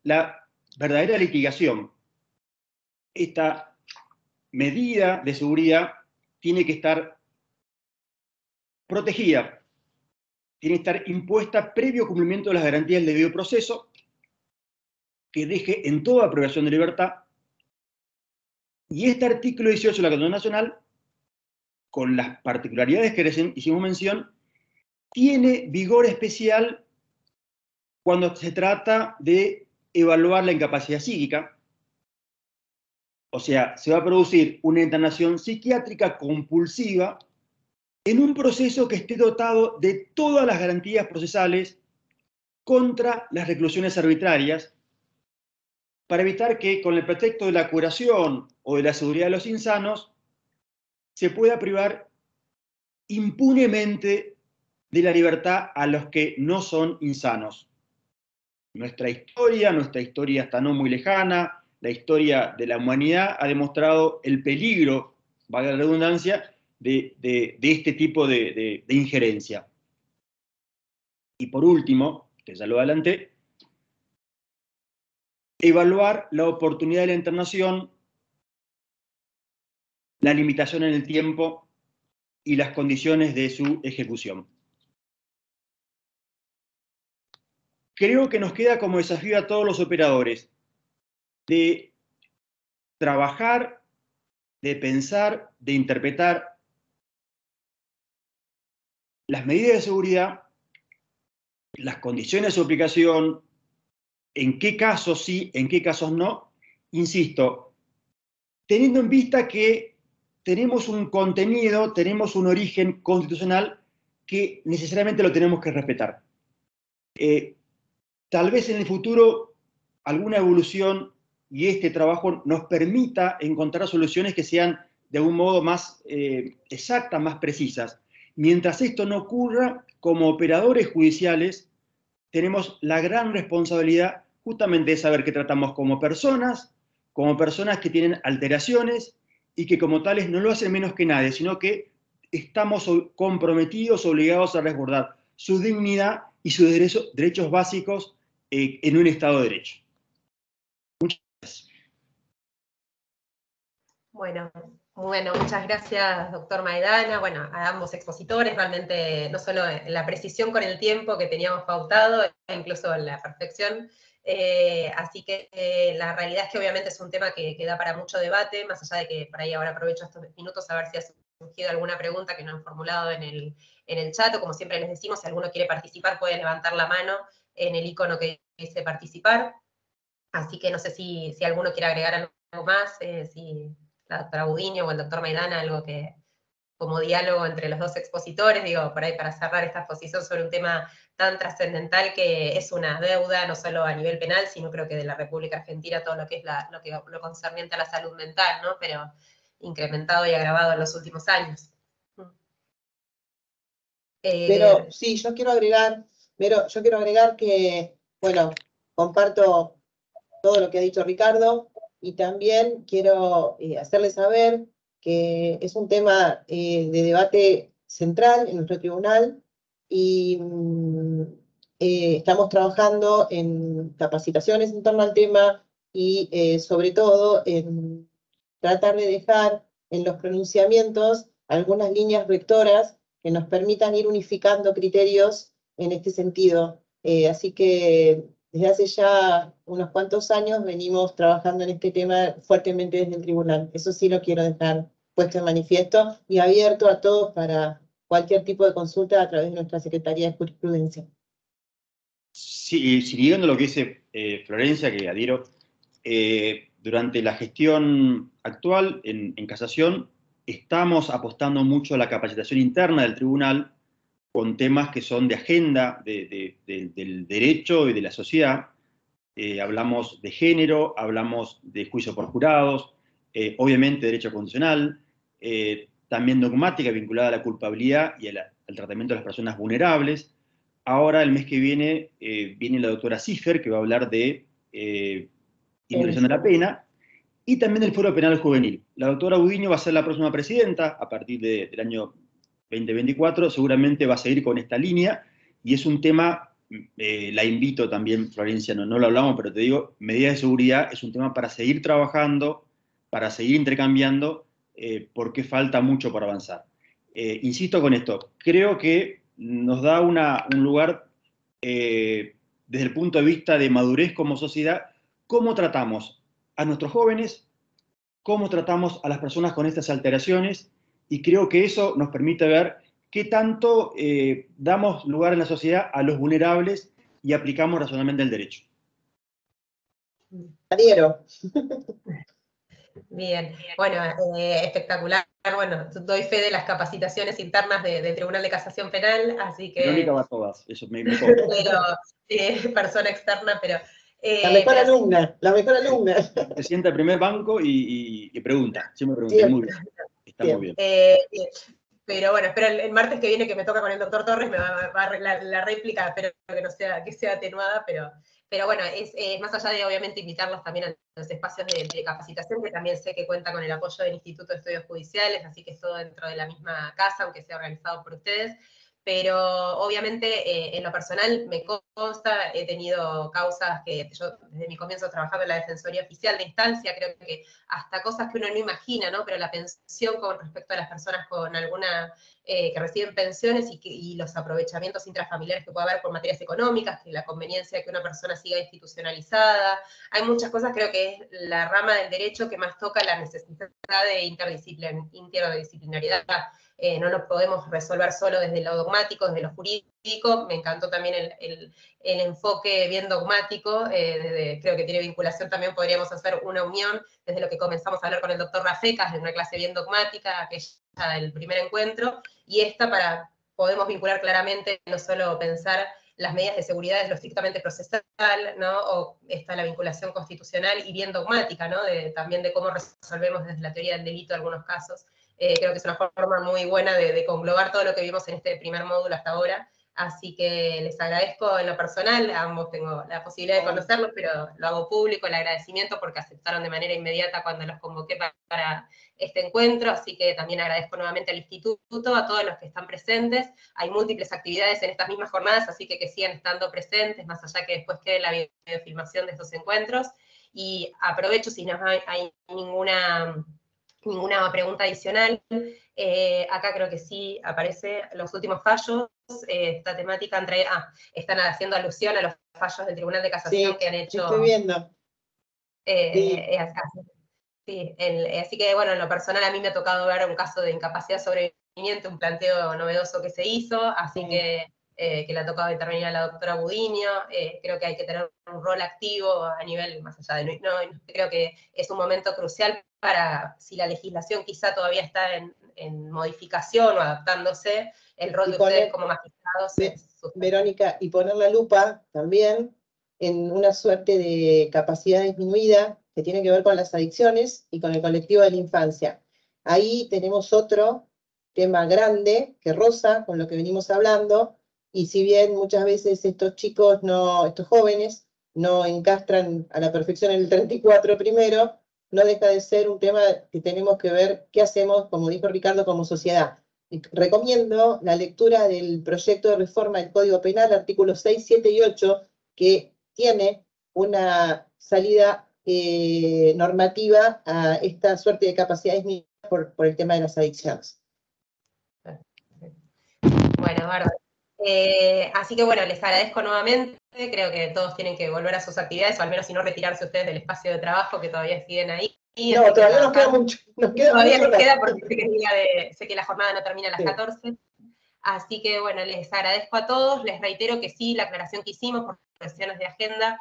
la verdadera litigación. Esta medida de seguridad tiene que estar protegida, tiene que estar impuesta previo cumplimiento de las garantías del debido proceso, que deje en toda privación de libertad. Y este artículo 18 de la Constitución Nacional, con las particularidades que recién hicimos mención, tiene vigor especial cuando se trata de evaluar la incapacidad psíquica. O sea, se va a producir una internación psiquiátrica compulsiva en un proceso que esté dotado de todas las garantías procesales contra las reclusiones arbitrarias, para evitar que con el pretexto de la curación o de la seguridad de los insanos se pueda privar impunemente de la libertad a los que no son insanos. Nuestra historia hasta no muy lejana, la historia de la humanidad ha demostrado el peligro, valga la redundancia, de este tipo de injerencia. Y por último, que ya lo adelanté, evaluar la oportunidad de la internación, la limitación en el tiempo y las condiciones de su ejecución. Creo que nos queda como desafío a todos los operadores de trabajar, de pensar, de interpretar las medidas de seguridad, las condiciones de su aplicación, en qué casos sí, en qué casos no. Insisto, teniendo en vista que tenemos un contenido, tenemos un origen constitucional que necesariamente lo tenemos que respetar. Tal vez en el futuro alguna evolución y este trabajo nos permita encontrar soluciones que sean de algún modo más exactas, más precisas. Mientras esto no ocurra, como operadores judiciales, tenemos la gran responsabilidad justamente de saber que tratamos como personas que tienen alteraciones y que como tales no lo hacen menos que nadie, sino que estamos comprometidos, obligados a resguardar su dignidad y sus derechos básicos en un Estado de Derecho. Muchas gracias. Bueno, muchas gracias, doctor Maidana, bueno, a ambos expositores, realmente no solo en la precisión con el tiempo que teníamos pautado, incluso en la perfección, así que la realidad es que obviamente es un tema que da para mucho debate, más allá de que por ahí ahora aprovecho estos minutos a ver si ha surgido alguna pregunta que no han formulado en el chat, o como siempre les decimos, si alguno quiere participar puede levantar la mano en el icono que dice participar, así que no sé si alguno quiere agregar algo más, si la doctora Budiño o el doctor Maidana, algo que como diálogo entre los dos expositores, digo, por ahí para cerrar esta exposición sobre un tema tan trascendental que es una deuda, no solo a nivel penal, sino creo que de la República Argentina, todo lo que es lo concerniente a la salud mental, ¿no? Pero incrementado y agravado en los últimos años. Pero sí, yo quiero agregar que, bueno, comparto todo lo que ha dicho Ricardo, y también quiero hacerles saber que es un tema de debate central en nuestro tribunal, y estamos trabajando en capacitaciones en torno al tema y sobre todo en tratar de dejar en los pronunciamientos algunas líneas rectoras que nos permitan ir unificando criterios en este sentido. Así que desde hace ya unos cuantos años venimos trabajando en este tema fuertemente desde el tribunal. Eso sí lo quiero dejar puesto en manifiesto y abierto a todos para cualquier tipo de consulta a través de nuestra Secretaría de Jurisprudencia. Sí, siguiendo lo que dice Florencia, que adhiero, durante la gestión actual en casación estamos apostando mucho a la capacitación interna del tribunal con temas que son de agenda del derecho y de la sociedad, hablamos de género, hablamos de juicio por jurados, obviamente derecho constitucional, también dogmática vinculada a la culpabilidad y al tratamiento de las personas vulnerables. Ahora, el mes que viene, viene la doctora Ciffer, que va a hablar de inmigración de la pena, y también el Foro Penal Juvenil. La doctora Budiño va a ser la próxima presidenta a partir del año 2024, seguramente va a seguir con esta línea, y es un tema, la invito también, Florencia, no lo hablamos, pero te digo, medidas de seguridad es un tema para seguir trabajando, para seguir intercambiando, porque falta mucho por avanzar. Insisto con esto, creo que nos da un lugar, desde el punto de vista de madurez como sociedad, cómo tratamos a nuestros jóvenes, cómo tratamos a las personas con estas alteraciones, y creo que eso nos permite ver qué tanto damos lugar en la sociedad a los vulnerables y aplicamos razonablemente el derecho. Adhiero. Bien, bueno, espectacular. Bueno, doy fe de las capacitaciones internas del Tribunal de Casación Penal, así que... Verónica va a todas, eso me consta. Pero, persona externa, pero... La mejor alumna, la mejor alumna. Se sienta al primer banco y pregunta, siempre pregunta, Siempre. muy bien, está muy bien. Pero bueno, espero el martes que viene que me toca con el doctor Torres, me va a arreglar la réplica, espero que sea atenuada, pero bueno, es más allá de obviamente invitarlos también a los espacios de capacitación, que también sé que cuenta con el apoyo del Instituto de Estudios Judiciales, así que es todo dentro de la misma casa, aunque sea organizado por ustedes. Pero obviamente en lo personal me consta, he tenido causas que yo desde mi comienzo trabajando en la Defensoría Oficial de Instancia, creo que hasta cosas que uno no imagina, ¿no? Pero la pensión con respecto a las personas con alguna, que reciben pensiones y los aprovechamientos intrafamiliares que puede haber por materias económicas, que la conveniencia de que una persona siga institucionalizada, hay muchas cosas, creo que es la rama del derecho que más toca la necesidad de interdisciplinariedad. No lo podemos resolver solo desde lo dogmático, desde lo jurídico. Me encantó también el enfoque bien dogmático, creo que tiene vinculación también, podríamos hacer una unión desde lo que comenzamos a hablar con el doctor Rafecas, de una clase bien dogmática, aquella del primer encuentro, y esta podemos vincular claramente, no solo pensar las medidas de seguridad desde lo estrictamente procesal, ¿no? O está la vinculación constitucional y bien dogmática, ¿no? También de cómo resolvemos desde la teoría del delito algunos casos. Creo que es una forma muy buena de conglobar todo lo que vimos en este primer módulo hasta ahora, así que les agradezco en lo personal, a ambos tengo la posibilidad de conocerlos, pero lo hago público, el agradecimiento porque aceptaron de manera inmediata cuando los convoqué para este encuentro, así que también agradezco nuevamente al Instituto, a todos los que están presentes. Hay múltiples actividades en estas mismas jornadas, así que sigan estando presentes, más allá que después quede la videofilmación de estos encuentros, y aprovecho si no hay ninguna pregunta adicional. Acá creo que sí aparece los últimos fallos, esta temática están haciendo alusión a los fallos del Tribunal de Casación, sí, que han hecho. Estoy viendo. Sí, así que bueno, en lo personal a mí me ha tocado ver un caso de incapacidad de sobreviviente, un planteo novedoso que se hizo, así que le ha tocado intervenir a la doctora Budiño. Creo que hay que tener un rol activo a nivel, más allá de, creo que es un momento crucial para, si la legislación quizá todavía está en modificación o adaptándose, el rol de ustedes como magistrados es Verónica, y poner la lupa también en una suerte de capacidad disminuida que tiene que ver con las adicciones y con el colectivo de la infancia. Ahí tenemos otro tema grande que roza con lo que venimos hablando, y si bien muchas veces estos jóvenes no encastran a la perfección el 34 primero, no deja de ser un tema que tenemos que ver qué hacemos, como dijo Ricardo, como sociedad. Recomiendo la lectura del proyecto de reforma del Código Penal, artículos 6, 7 y 8, que tiene una salida normativa a esta suerte de capacidades por el tema de las adicciones. Bueno, bárbaro. Así que bueno, les agradezco nuevamente, creo que todos tienen que volver a sus actividades, o al menos si no retirarse ustedes del espacio de trabajo, que todavía siguen ahí. No, todavía nos queda mucho. Todavía les queda, porque sé que la jornada no termina a las 14. Así que bueno, les agradezco a todos, les reitero que sí, la aclaración que hicimos por cuestiones de agenda,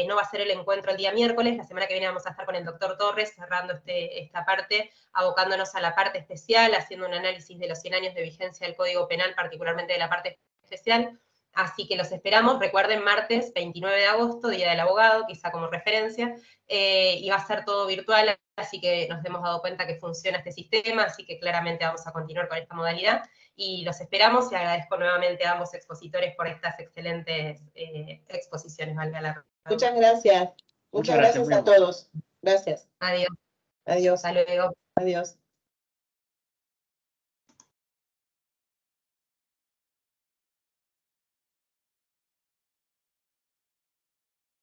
no va a ser el encuentro el día miércoles, la semana que viene vamos a estar con el doctor Torres, cerrando esta parte, abocándonos a la parte especial, haciendo un análisis de los 100 años de vigencia del Código Penal, particularmente de la parte especial. Así que los esperamos, recuerden, martes 29 de agosto, Día del Abogado, quizá como referencia, y va a ser todo virtual, así que nos hemos dado cuenta que funciona este sistema, así que claramente vamos a continuar con esta modalidad, y los esperamos, y agradezco nuevamente a ambos expositores por estas excelentes exposiciones, valga la redundancia. Muchas gracias. Muchas gracias a todos. Gracias. Adiós. Adiós. Hasta luego. Adiós.